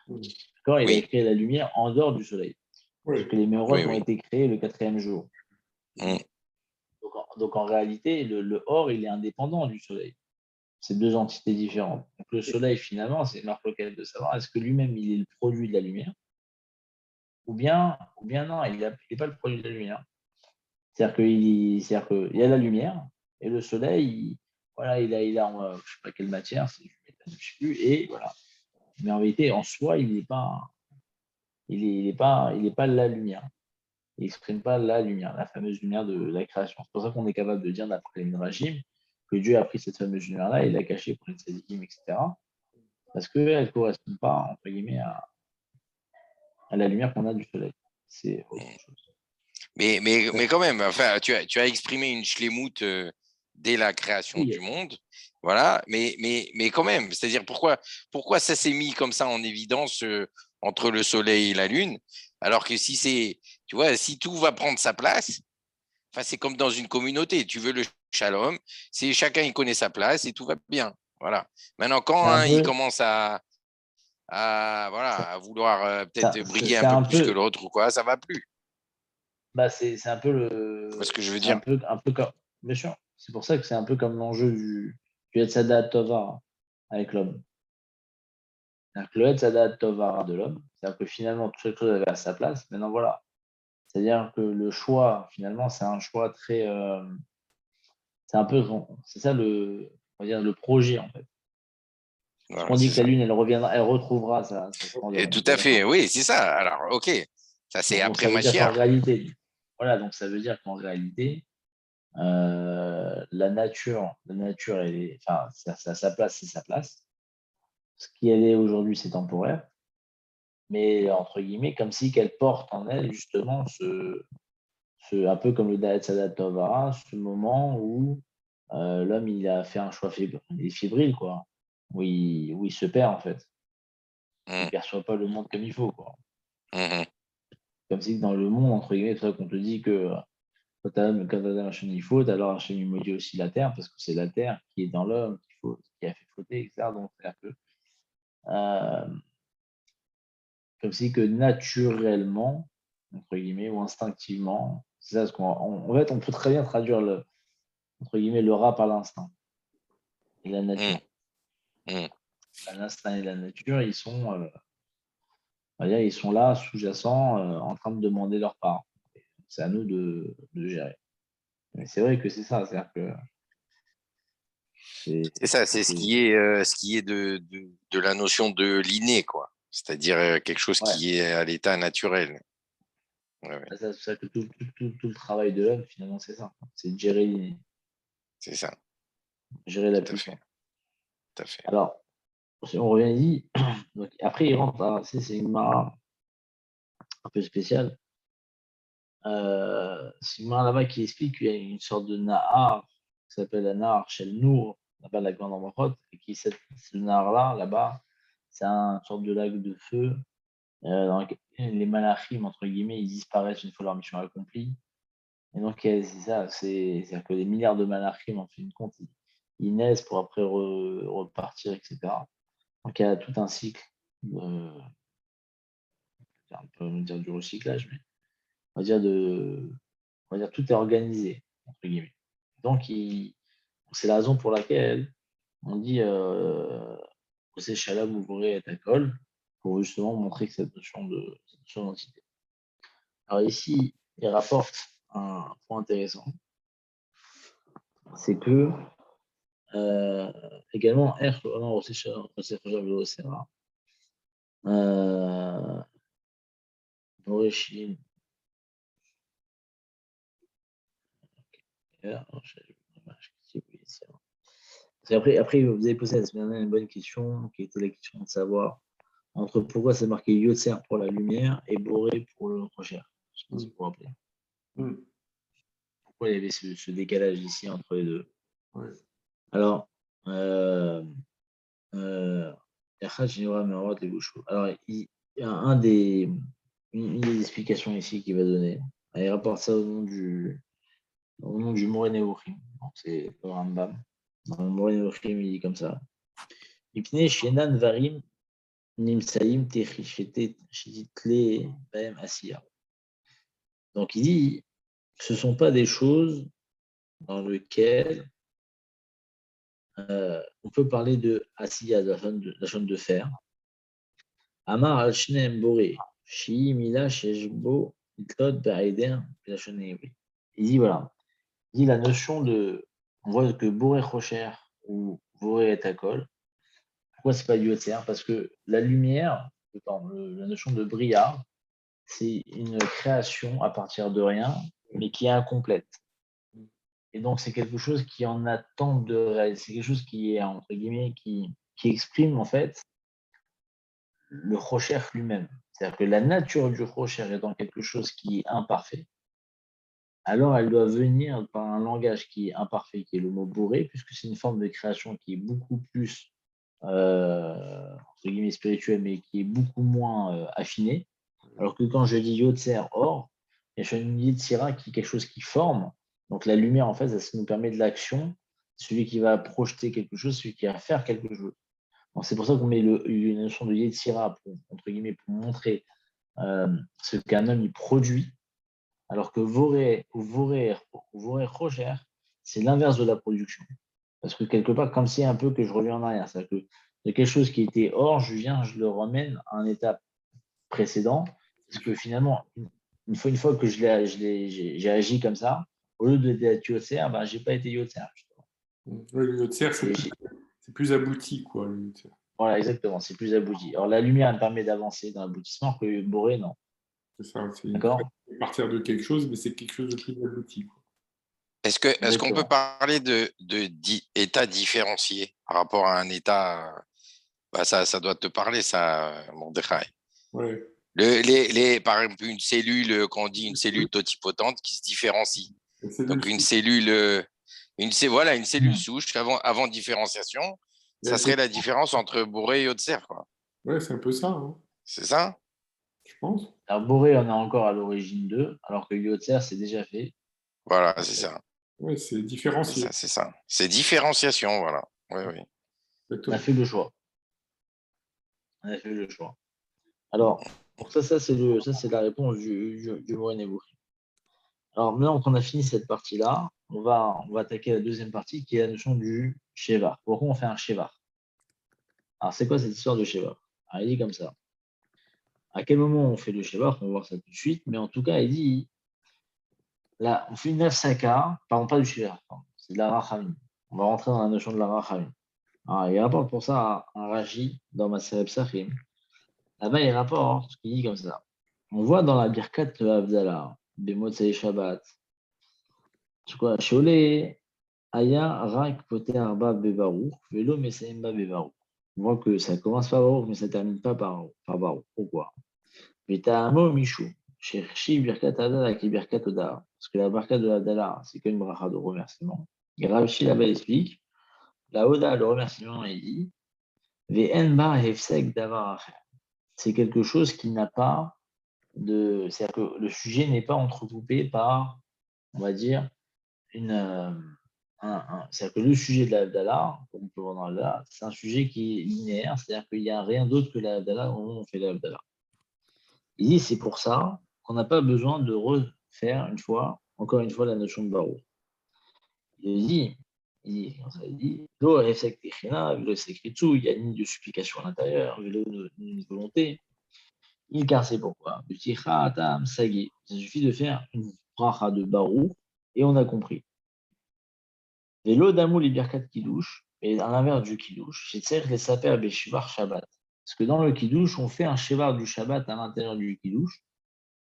D'accord, il a Oui. créé la lumière en dehors du soleil. Parce que les Oui, mérotes ont oui. été créés le quatrième jour. Mm. Donc en réalité, le or, il est indépendant du soleil. C'est deux entités différentes. Donc le soleil, finalement, c'est marque locale de savoir est-ce que lui-même, il est le produit de la lumière ou bien non, il n'est pas le produit de la lumière. C'est-à-dire qu'il y a la lumière et le soleil, voilà, il a je ne sais pas quelle matière, je ne sais plus, et voilà. Mais en vérité, en soi, il est pas la lumière. Il n'exprime pas la lumière, la fameuse lumière de la création. C'est pour ça qu'on est capable de dire, d'après les Midrashim, que Dieu a pris cette fameuse lumière-là et l'a cachée pour les tzadikim, etc. Parce qu'elle ne correspond pas, entre guillemets, à la lumière qu'on a du soleil. C'est autre chose. Mais quand même, enfin, tu as exprimé une shlemout dès la création Oui, du monde. Voilà. Mais quand même, c'est-à-dire pourquoi ça s'est mis comme ça en évidence entre le soleil et la lune, alors que si c'est, tu vois, si tout va prendre sa place, enfin, c'est comme dans une communauté. Tu veux le shalom, c'est chacun il connaît sa place et tout va bien. Voilà. Maintenant, quand c'est un il peu, commence voilà, à vouloir peut-être briller un c'est peu un plus que peu, l'autre ou quoi, ça va plus. bah c'est un peu Tu vois ce que je veux c'est dire? un peu comme, bien sûr, c'est pour ça que c'est un peu comme l'enjeu du Hetzada Tova avec l'homme. C'est-à-dire que le Hetzada Tova de l'homme, c'est-à-dire que finalement, toute chose avait à sa place. Maintenant, voilà. C'est-à-dire que le choix, finalement, c'est un choix très, c'est un peu, c'est ça on va dire le projet, en fait. Parce Voilà, qu'on dit c'est que la ça. Lune, elle reviendra, elle retrouvera sa splendeur, Et on est tout bien à fait, d'accord. oui, c'est ça. Alors, ok, ça c'est Donc, après ça veut dire qu'en Machiar. réalité, voilà, donc ça veut dire qu'en réalité, la nature, elle est, enfin, sa place, c'est sa place. Ce qui elle est aujourd'hui, c'est temporaire, mais entre guillemets, comme si qu'elle porte en elle justement un peu comme le Da'at Sadat Tovara, ce moment où l'homme il a fait un choix fébrile, il est fébrile, quoi. où il se perd, en fait. Il ne Mm. perçoit pas le monde comme il faut, quoi. Mhm. Comme si dans le monde, entre guillemets, c'est pour ça qu'on te dit que quand tu as un chemin il faut, alors un chemin il maudit aussi la terre, parce que c'est la terre qui est dans l'homme, qui a fait fauter, etc. Donc, c'est un peu comme si que naturellement, entre guillemets, ou instinctivement, c'est ça ce en fait, on peut très bien traduire entre guillemets, le rat par l'instinct et la Mm. nature. Mm. L'instinct et la nature, on va dire, ils sont là, sous-jacents, en train de demander leur part. C'est à nous de gérer. Mais c'est vrai que c'est ça, c'est-à-dire que c'est C'est ça, c'est ce qui est de la notion de l'inné, quoi. C'est-à-dire quelque chose ouais, qui est à l'état naturel. Ouais, ouais, c'est ça que tout le travail de l'homme, finalement, c'est ça. C'est de c'est ça, gérer la tout à fait, puissance. tout à fait. Alors, si on revient ici, donc après, il rentre c'est une mara un peu spéciale. C'est une mara là-bas qui explique qu'il y a une sorte de Nahar qui s'appelle la Nahar Shel Nour, là-bas la grande Amrot, et ce Nahar-là, là-bas, c'est une sorte de lac de feu dans lequel les malachim, entre guillemets, ils disparaissent une fois leur mission accomplie. Et donc, c'est ça, c'est-à-dire que des milliards de malachim, en fin de compte, ils naissent pour après repartir, etc. Donc, il y a tout un cycle, on peut dire du recyclage, mais on va dire, on va dire tout est organisé, entre guillemets. Donc, c'est la raison pour laquelle on dit c'est Shalom ouvrez et Takol, pour justement montrer que cette notion d'entité. Alors ici, il rapporte un point intéressant, c'est que également, Oreshim, après, vous avez posé la semaine dernière une bonne question, qui était la question de savoir entre pourquoi c'est marqué Yotzer pour la lumière et Boré pour le recherche. Je sais pas si vous vous rappelez. Pourquoi il y avait ce décalage ici entre les deux. Ouais. Alors, alors, il y a une des explications ici qu'il va donner. Il rapporte ça au nom du Moré Nebuchim. Donc, c'est le Rambam. Dans le Moré Nebuchim, il dit comme ça. Ipne shenan varim nimsaim techititle baem asiya. Donc, il dit ce ne sont pas des choses dans lesquelles on peut parler de asiya, de la chaîne de fer. Amar al shneem boré. Shi mila sheshbo itlot ba'eder belashon hébreu. Il dit voilà. Il dit la notion de. On voit que boré rocher ou boré et akol. Pourquoi c'est pas Yotzer? Parce que la lumière, la notion de brillant, c'est une création à partir de rien, mais qui est incomplète. Et donc, c'est quelque chose qui en attend de réaliser. C'est quelque chose qui est, entre guillemets, qui exprime, en fait, le rocher lui-même. C'est-à-dire que la nature du rocher étant quelque chose qui est imparfait, alors elle doit venir par un langage qui est imparfait, qui est le mot bourré, puisque c'est une forme de création qui est beaucoup plus, entre guillemets, spirituelle, mais qui est beaucoup moins affinée. Alors que quand je dis Yotzer, or, il y a une Yetzira qui est quelque chose qui forme. Donc la lumière, en fait, ça nous permet de l'action. Celui qui va projeter quelque chose, celui qui va faire quelque chose. Donc c'est pour ça qu'on met une notion de Yetzira, entre guillemets, pour montrer ce qu'un homme il produit. Alors que Voré Roger, c'est l'inverse de la production. Parce que quelque part, comme c'est un peu que je reviens en arrière, c'est-à-dire que de quelque chose qui était hors, je le ramène à un état précédent. Parce que finalement, une fois que j'ai agi comme ça, au lieu d'être Yotzer, ben, je n'ai pas été Yotzer. Ouais, le Yotzer, c'est plus abouti, quoi. Le Yotzer. Voilà, exactement, c'est plus abouti. Alors la lumière, elle me permet d'avancer dans l'aboutissement, que Boré, non. C'est ça, c'est une D'accord? partir de quelque chose, mais c'est quelque chose de plus abouti, quoi. Est-ce qu'on peut Exactement. parler d'état différencié par rapport à un état bah ça doit te parler, ça, Mordechai. Ouais. Par exemple, une cellule, quand on dit une cellule totipotente qui se différencie. La cellule Donc, une souche. cellule, voilà, une cellule Hmm. souche avant différenciation. Ça serait la différence entre Boré et Yotzer, quoi. Ouais, c'est un peu ça, hein, C'est ça? je pense. Alors, Boré, on est encore à l'origine 2, alors que Yotzer, c'est déjà fait. Voilà, En c'est fait, ça. Ouais, c'est C'est différencié. ça, c'est ça. C'est différenciation, voilà. Oui, oui. on a Exactement. fait le choix. On a fait le choix. Alors, donc ça c'est la réponse du Moine Ebouri. Alors, maintenant qu'on a fini cette partie-là, on va attaquer la deuxième partie qui est la notion du Shevar. Pourquoi on fait un Shevar? Alors, c'est quoi cette histoire de Shevar? Alors, il dit comme ça. À quel moment on fait le Shevar? On va voir ça tout de suite. Mais en tout cas, il dit, là, on fait une Nafsaka, pardon, pas du Shevar, c'est de la Rachamim. On va rentrer dans la notion de la Rachamim. Alors, il rapporte pour ça un Rashi dans Masereb Sachim. Là-bas, il rapporte ce qu'il dit comme ça. On voit dans la Birkat Abdallah, Bemotsei Shabbat, c'est quoi? Sholé, Aya, Rak, Poté, Arba, Bebaruch, Velo, Mesaimba, Bebaruch. On voit que ça commence par Baruch, mais ça ne termine pas par Baruch. Pourquoi? Vitamo, Michou, Cherchi, Birkat Abdallah, qui est Birkat Oda. Parce que la Birkat de Abdallah, c'est qu'une bracha de remerciement. Et Rav là-bas explique, la Oda, le remerciement, il dit, Ve'en ba hefsek davar acher. C'est quelque chose qui n'a pas c'est-à-dire que le sujet n'est pas entrecoupé par, on va dire, c'est-à-dire que le sujet de l'Abdallah, comme on peut voir dans l'Abdallah, c'est un sujet qui est linéaire, c'est-à-dire qu'il n'y a rien d'autre que l'Abdallah au moment où on fait l'Abdallah. Il dit c'est pour ça qu'on n'a pas besoin de refaire encore une fois, la notion de Baruch. Il dit, l'eau refsek techina, l'eau sekritsu, il y a une ligne de supplication à l'intérieur, l'eau une volonté. Car c'est pourquoi. Ça suffit de faire une bracha de Baruch et on a compris. Et l'odamou les birkat kiddush, et à l'inverse du kiddush, c'est les saper beshivar Shabbat. Parce que dans le kiddush, on fait un shivar du Shabbat à l'intérieur du kiddush,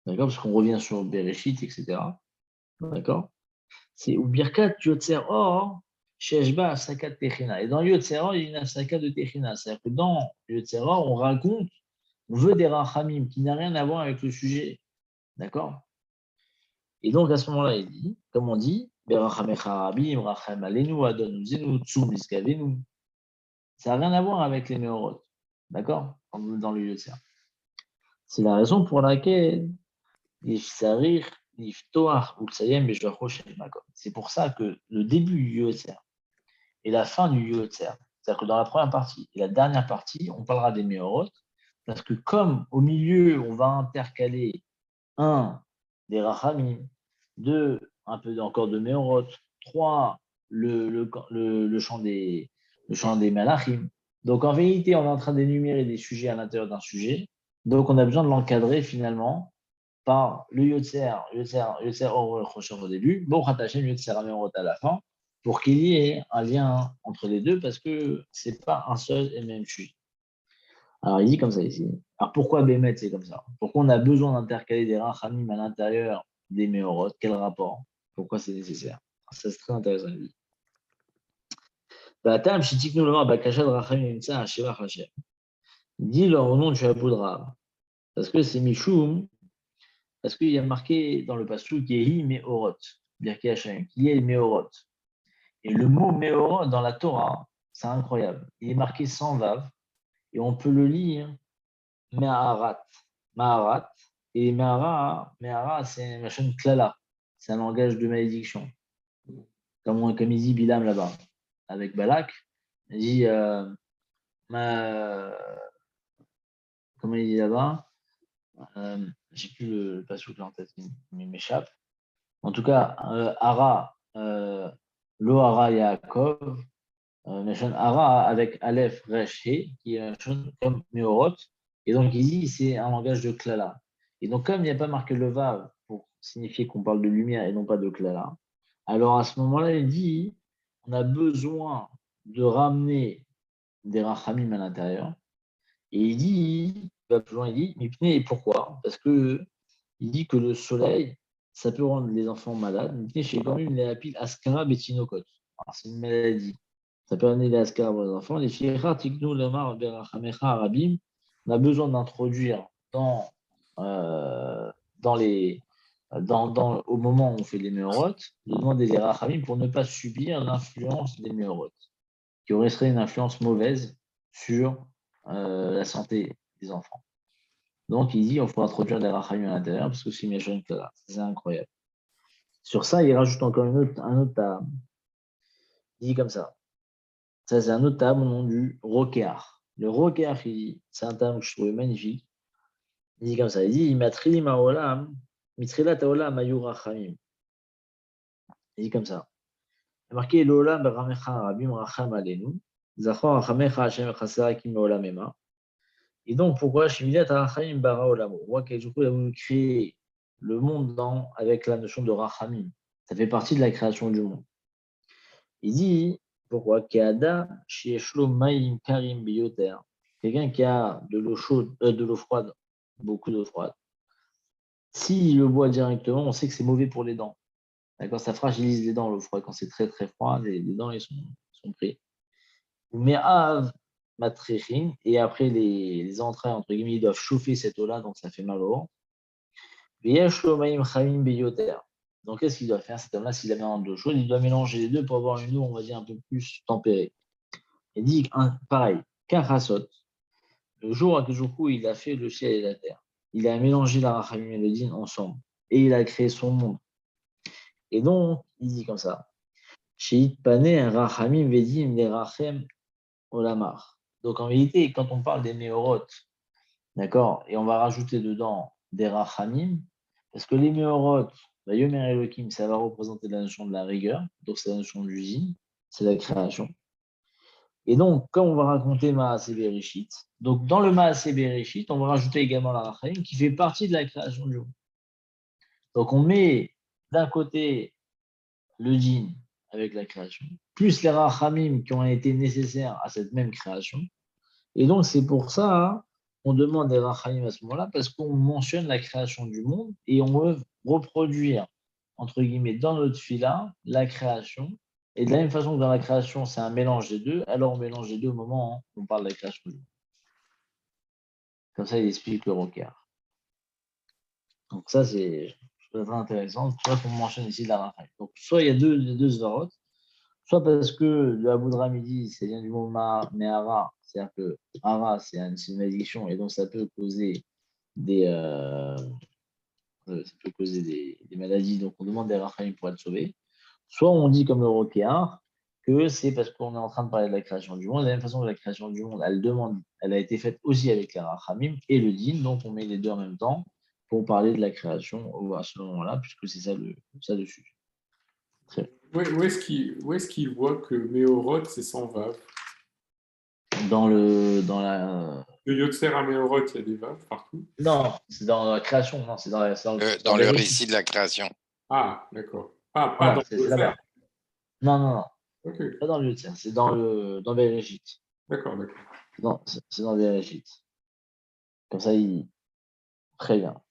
d'accord, parce qu'on revient sur Bereshit, etc. D'accord. C'est ou birkat yotzer or sheshba sakat techina. Et dans yotzer or, il y a une asaka de techina. C'est-à-dire que dans yotzer or, on raconte, on veut des rachamim qui n'a rien à voir avec le sujet. D'accord. Et donc, à ce moment-là, il dit, comme on dit, ça n'a rien à voir avec les méorotes. D'accord. Dans le Yotzer. C'est la raison pour laquelle c'est pour ça que le début du Yotzer et la fin du Yotzer, c'est-à-dire que dans la première partie et la dernière partie, on parlera des méorotes, parce que comme au milieu, on va intercaler des rachamim, 2, un peu encore de Meorot, 3, le chant des malachim. Donc en vérité, on est en train d'énumérer des sujets à l'intérieur d'un sujet. Donc on a besoin de l'encadrer finalement par le Yotzer Or Rocher au début, Bon Hashem Yotzer Meorot à la fin, pour qu'il y ait un lien entre les deux, parce que ce n'est pas un seul et même sujet. Alors, il dit comme ça ici. Alors, pourquoi Bémet, c'est comme ça? Pourquoi on a besoin d'intercaler des rachamim à l'intérieur des méorotes? Quel rapport? Pourquoi c'est nécessaire? Ça, c'est très intéressant. Il dit au nom de Shaboudra, parce que c'est Mishoum, parce qu'il y a marqué dans le passou qui est Hi Meorot, Birki Hashem, qui est Meorot. Et le mot Meorot dans la Torah, c'est incroyable. Il est marqué sans vav, et on peut le lire Me'arat. Et Me'ara, c'est un machin klala. C'est un langage de malédiction. Comme il dit Bilam là-bas, avec Balak. Il dit, comment il dit là-bas, j'ai plus le passage en tête, il m'échappe. En tout cas, Ara, Lo Ara Yaakov, machin Ara avec Aleph Resh He, qui est un machin comme Meorot. Et donc, il dit, c'est un langage de klala. Et donc, comme il n'y a pas marqué le vav pour signifier qu'on parle de lumière et non pas de klala, alors à ce moment-là, il dit, on a besoin de ramener des rachamim à l'intérieur. Et il va plus loin, il dit, mais pourquoi? Parce que il dit que le soleil, ça peut rendre les enfants malades. Mais chez quand même les apiles askara betinokot. C'est une maladie. Ça peut amener les askara pour les enfants. Les fiera tiknu lemar berachamecha arabim. On a besoin d'introduire au moment où on fait les méorotes, de demander les rachamim pour ne pas subir l'influence des méorotes. qui aurait une influence mauvaise sur la santé des enfants. Donc, il dit il faut introduire des rachamim à l'intérieur parce que c'est une clara. C'est incroyable. Sur ça, il rajoute encore un autre tab. Il dit comme ça. Ça, c'est un autre tab au nom du rokéar. Le rokéar, il dit, c'est un tab que je trouvais magnifique. Il dit comme ça. Il dit Matrilim haolam, mitrilat haolam ayu rachamim. Il dit comme ça. Il y a marqué l'olam beramecha rabim racham alenu. Zachor rachamecha Hashem chaserakim meolam ema. Et donc, pourquoi Shemidat Rachamim bara olamo? On voit qu'il a voulu créer le monde avec la notion de Rachamim. Ça fait partie de la création du monde. Il dit, pourquoi Keada Shieshlo Maim Karim Biyoter. Quelqu'un qui a de l'eau chaude, de l'eau froide, beaucoup d'eau froide. S'il le boit directement, on sait que c'est mauvais pour les dents. D'accord, ça fragilise les dents, l'eau froide. Quand c'est très très froid, les dents ils sont pris. Mais matrichin, et après les entrailles, entre guillemets, ils doivent chauffer cette eau-là, donc ça fait mal au ventre. Donc, qu'est-ce qu'il doit faire cet homme-là s'il a mis en d'eau chaude? Il doit mélanger les deux pour avoir une eau, on va dire, un peu plus tempérée. Il dit, pareil, Karasot, le jour à Kejoku, il a fait le ciel et la terre. Il a mélangé la Rachamim et le Din ensemble. Et il a créé son monde. Et donc, il dit comme ça, Sheit Pané, Rachamim, Vedim, les Rachem, Olamar. Donc, en vérité, quand on parle des méorotes, d'accord, et on va rajouter dedans des rachamim, parce que les méorotes, Yomer Elohim, ça va représenter la notion de la rigueur, donc c'est la notion d'usine, c'est la création. Et donc, quand on va raconter Maaseh Bereshit, donc dans le Maaseh Bereshit, on va rajouter également la rachamim qui fait partie de la création du monde. Donc, on met d'un côté le djinn avec la création, plus les rachamim qui ont été nécessaires à cette même création. Et donc, c'est pour ça qu'on demande des rachamim à ce moment-là, parce qu'on mentionne la création du monde et on veut reproduire, entre guillemets, dans notre fila, la création. Et de la même façon que dans la création, c'est un mélange des deux, alors on mélange les deux au moment où on parle de la création du monde. Comme ça, il explique le rocker. Donc ça, c'est très intéressant. C'est vrai qu'on mentionne ici de la rachamim. Donc, soit il y a deux svarot, soit parce que le Aboudra midi, c'est bien du mot Mehara, c'est-à-dire que Hara, c'est une malédiction, et donc ça peut causer des maladies, donc on demande des rachamim pour être sauvé. Soit on dit comme le Rokéar, que c'est parce qu'on est en train de parler de la création du monde. De la même façon que la création du monde, elle a été faite aussi avec les rachamim et le din, donc on met les deux en même temps pour parler de la création à ce moment-là, puisque c'est ça le sujet. Très bien. Où est-ce qu'il voit que Méorot, c'est sans vav? Dans la. De Yotzer à Méorot, il y a des vav partout? Non, c'est dans la création, non, c'est dans le récit de la création. Ah, d'accord. Pas voilà, dans c'est le là-bas. Non. Ok. Pas dans le Yotzer, c'est dans Bereshit. D'accord. Non, c'est dans Bereshit. Comme ça, très bien.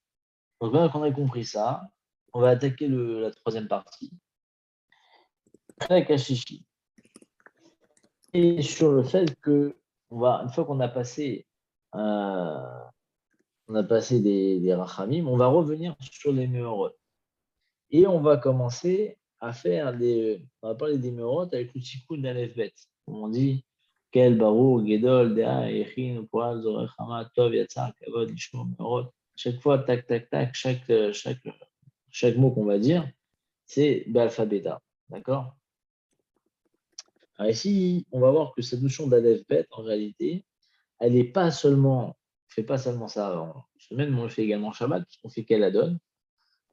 Donc maintenant qu'on a compris ça, on va attaquer la troisième partie. Très Kashishi. Et sur le fait que une fois qu'on a passé des rachamim, on va revenir sur les meorot. Et on va commencer à faire on va parler des meorot avec le tikkun d'Aleph Bet. Comme on dit, Kel, Barou, Gedol, Dea, Echin, Poal, Zorech, Hama, Tov, Yatzar, Kavod, Ishmo, meorot. Chaque fois, tac, tac, tac, chaque mot qu'on va dire, c'est l'alphabet. D'accord? Alors ici, on va voir que cette notion d'Aleph Bet, en réalité, elle n'est pas seulement, on ne fait pas seulement ça en semaine, mais on le fait également en Shabbat, puisqu'on fait Keladon.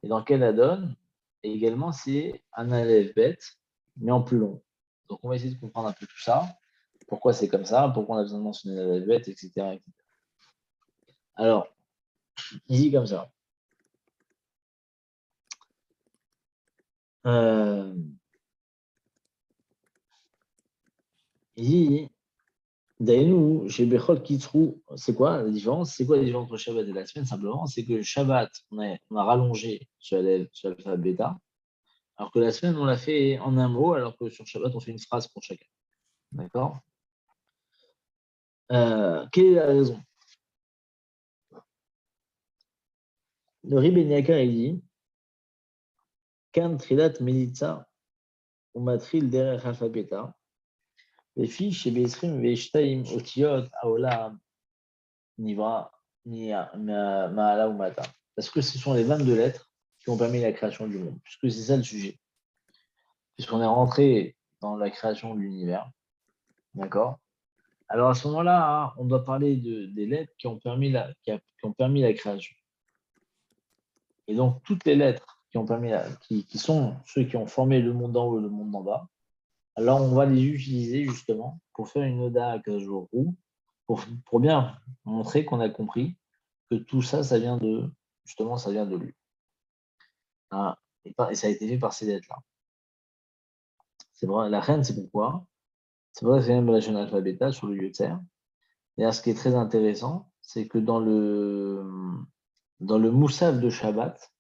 Et dans Keladon, également, c'est un Aleph Bet, mais en plus long. Donc, on va essayer de comprendre un peu tout ça. Pourquoi c'est comme ça, pourquoi on a besoin de mentionner l'Aleph Bet, etc. Alors, il dit comme ça. Il dit, Daïnou, chez Bechol Kitrou, c'est quoi la différence? C'est quoi la différence entre Shabbat et la semaine? Simplement, c'est que Shabbat, on a rallongé sur l'alpha bêta, alors que la semaine, on l'a fait en un mot, alors que sur Shabbat, on fait une phrase pour chacun. D'accord? Quelle est la raison? Le Ribéniaka, il dit Kan Trilat Melitza ou Matril derech alpha bêta. Les fiches chez Beisrim, Veishtaim, Otiot, Aolam, Nivra, Maala ou Mata. Parce que ce sont les 22 lettres qui ont permis la création du monde, puisque c'est ça le sujet. Puisqu'on est rentré dans la création de l'univers. D'accord? Alors à ce moment-là, hein, on doit parler des lettres qui ont permis la création. Et donc, toutes les lettres qui ont permis qui sont ceux qui ont formé le monde d'en haut et le monde d'en bas, alors on va les utiliser justement pour faire une oda à Kajuru, pour bien montrer qu'on a compris que tout ça, ça vient de lui. Hein, et ça a été fait par ces lettres-là. C'est vrai, la reine, c'est pourquoi. C'est vrai que c'est même la chaîne alphabétale sur le Yotzer. Et ce qui est très intéressant, c'est que dans le Moussaf de Shabbat,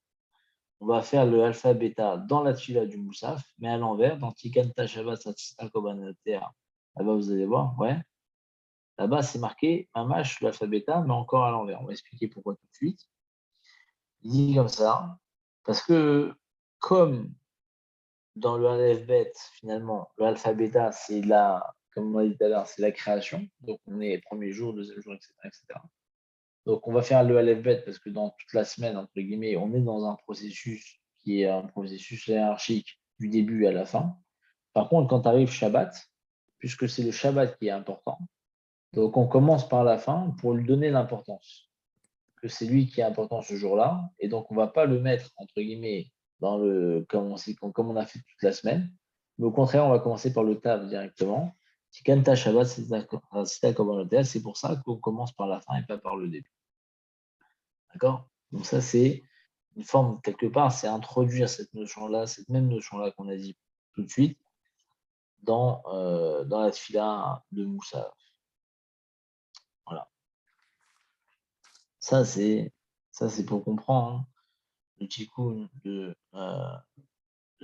on va faire le alpha bêta dans la tfila du Moussaf, mais à l'envers, dans Tikanta Shabbat Satsita Kobanatea. Là-bas, vous allez voir, ouais. Là-bas, c'est marqué Mamash, l'alpha bêta, mais encore à l'envers. On va expliquer pourquoi tout de suite. Il dit comme ça, parce que comme dans le Aleph Bet, finalement, le alpha bêta, c'est comme on l'a dit tout à l'heure, c'est la création. Donc, on est premier jour, deuxième jour, etc., etc. Donc, on va faire le Aleph Bet parce que dans toute la semaine, entre guillemets, on est dans un processus qui est un processus hiérarchique du début à la fin. Par contre, quand arrive Shabbat, puisque c'est le Shabbat qui est important, donc on commence par la fin pour lui donner l'importance, que c'est lui qui est important ce jour-là, et donc on ne va pas le mettre, entre guillemets, comme on a fait toute la semaine, mais au contraire, on va commencer par le Tav directement. Tikanta Shabbat, c'est pour ça qu'on commence par la fin et pas par le début. D'accord? Donc ça, c'est une forme, quelque part, c'est introduire cette notion-là, cette même notion-là qu'on a dit tout de suite, dans la tfila de Moussa. Voilà. Ça, c'est pour comprendre le tikkun de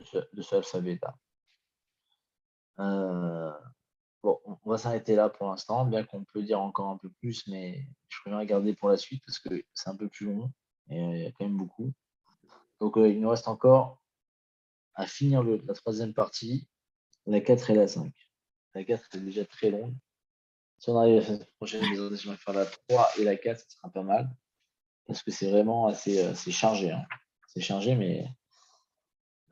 ce alphabet-là. Bon, on va s'arrêter là pour l'instant, bien qu'on peut dire encore un peu plus, mais je préfère regarder pour la suite parce que c'est un peu plus long et il y a quand même beaucoup. Donc, il nous reste encore à finir la troisième partie, la 4 et la 5. La 4 est déjà très longue. Si on arrive à la semaine prochaine, on va faire la 3 et la 4, ça sera pas mal. Parce que c'est vraiment assez chargé. Hein. C'est chargé, mais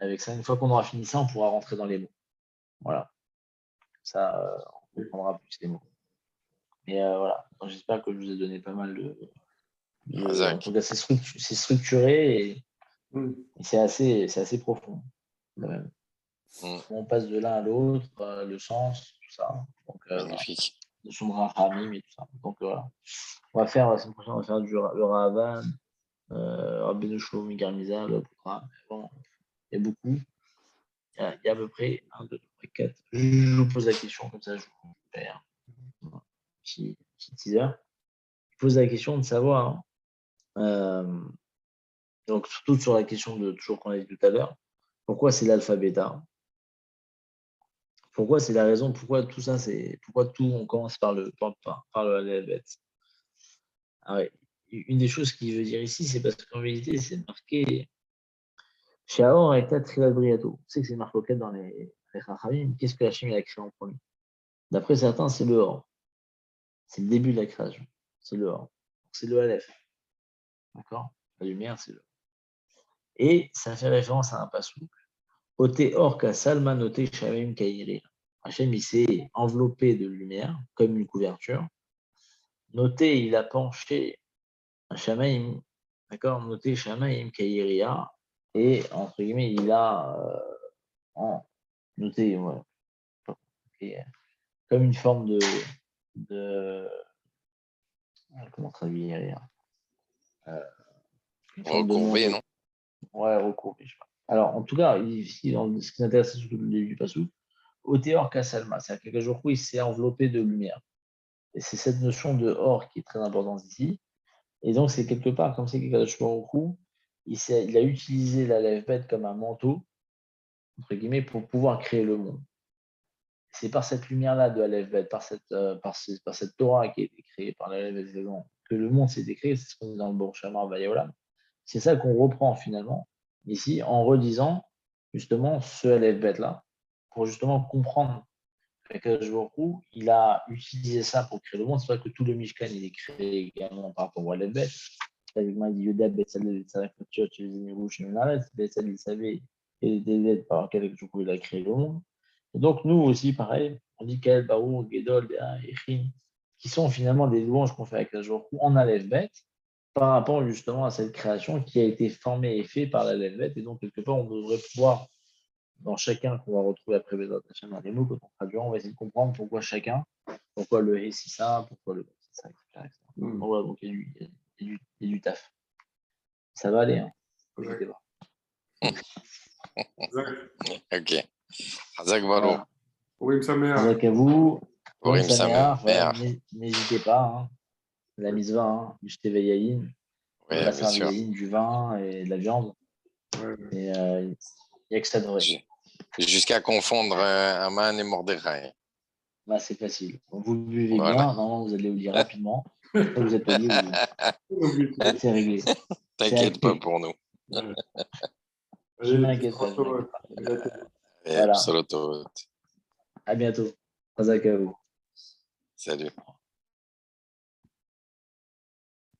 avec ça, une fois qu'on aura fini ça, on pourra rentrer dans les mots. Voilà. Ça, on comprendra plus les mots. Mais voilà. Donc, j'espère que je vous ai donné pas mal en tout cas, c'est structuré et c'est assez profond. Quand même. On passe de l'un à l'autre, le sens, tout ça. Donc, magnifique. De son Rahamim et tout ça. Donc voilà. On va faire la semaine prochaine, on va faire le Rahavan, Rabbeinu Shlomo Garmiza, le programme. Bon, il y a beaucoup. Il y a à peu près 1, 2, 3, 4. Je vous pose la question, comme ça je vous fais un petit teaser. Je pose la question de savoir, donc surtout sur la question de toujours qu'on a dit tout à l'heure, pourquoi c'est l'alpha bêta? Pourquoi c'est la raison? Pourquoi tout ça, pourquoi tout on commence par le alphabet? Ah ouais. Une des choses qu'il veut dire ici, c'est parce qu'en réalité, c'est marqué chez Aor et Trilal Briato. Vous savez que c'est marqué dans les Chachamim. Qu'est-ce que Hachem a créé en premier? D'après certains, c'est le Or. C'est le début de la création. C'est le Or. C'est le Aleph. D'accord? La lumière, c'est le. Et ça fait référence à un passou. Ote Or ka Salma noté Shamim Kairi. Hachem, il s'est enveloppé de lumière, comme une couverture. Noté, il a penché un Shamaim, d'accord? Noté Shamaim Kairia. Et entre guillemets, il a noté, ouais, comme une forme de comment traduire une forme de Recourbé, manteau. non? Ouais, recourbé, je sais pas. Alors, en tout cas, ici, ce qui m'intéresse, c'est surtout le début du passou. Otéor Kassalma, c'est-à-dire quelque chose où il s'est enveloppé de lumière. Et c'est cette notion de or qui est très importante ici. Et donc, c'est quelque part, comme c'est Kakadosh Baruch il a utilisé la lèvre comme un manteau, entre guillemets, pour pouvoir créer le monde. C'est par cette lumière-là de Aleph Bet, par cette Torah qui a été créée par l'Aleph Bet, que le monde s'est créé, c'est ce qu'on dit dans le Bon Shamar Vayaolam. C'est ça qu'on reprend finalement ici en redisant justement ce Aleph Bet-là, pour justement comprendre Akadosh Baruch Hu, il a utilisé ça pour créer le monde. C'est vrai que tout le Mishkan, il est créé également par rapport à l'Elbet. Il dit Yoda, Betzalel, Tzadakotchot, chez les Émirous, chez Menaret. Betzalel, il savait, et les élèves par lesquels il a créé le monde. Et donc, nous aussi, pareil, on dit Kael, Barou, Gedol, Dea, Echin, qui sont finalement des louanges qu'on fait avec la jour en Aleph-Bet, par rapport justement à cette création qui a été formée et faite par l'Aleph-Bet. Et donc, quelque part, on devrait pouvoir, dans chacun qu'on va retrouver après Bézat Hashem dans les mots, quand on traduira, on va essayer de comprendre pourquoi chacun, pourquoi le Hé c'est ça, pourquoi le c'est ça, etc. Donc, voilà, donc il y a du taf. Ça va aller, hein. Exact. Ok. Hazak Baruch. Voilà. Purim Sameach. Avec à vous, Purim Sameach, voilà, Sameach. n'hésitez pas, hein. La mitzvah, hein, du Shteva Yayin, Oui, de la bien sûr. Yayin, du vin et de la viande. Ouais. Et il n'y a que ça de vrai. Jusqu'à confondre Aman et Mordechai. Bah, c'est facile. Donc, vous buvez Voilà. bien, normalement vous allez oublier rapidement. Vous êtes au lit, c'est réglé. T'inquiète pas pour nous. Je Allez, m'inquiète pas, je m'inquiète pas. à bientôt. Voilà. Absolument. À bientôt. Hazak à vous. Salut.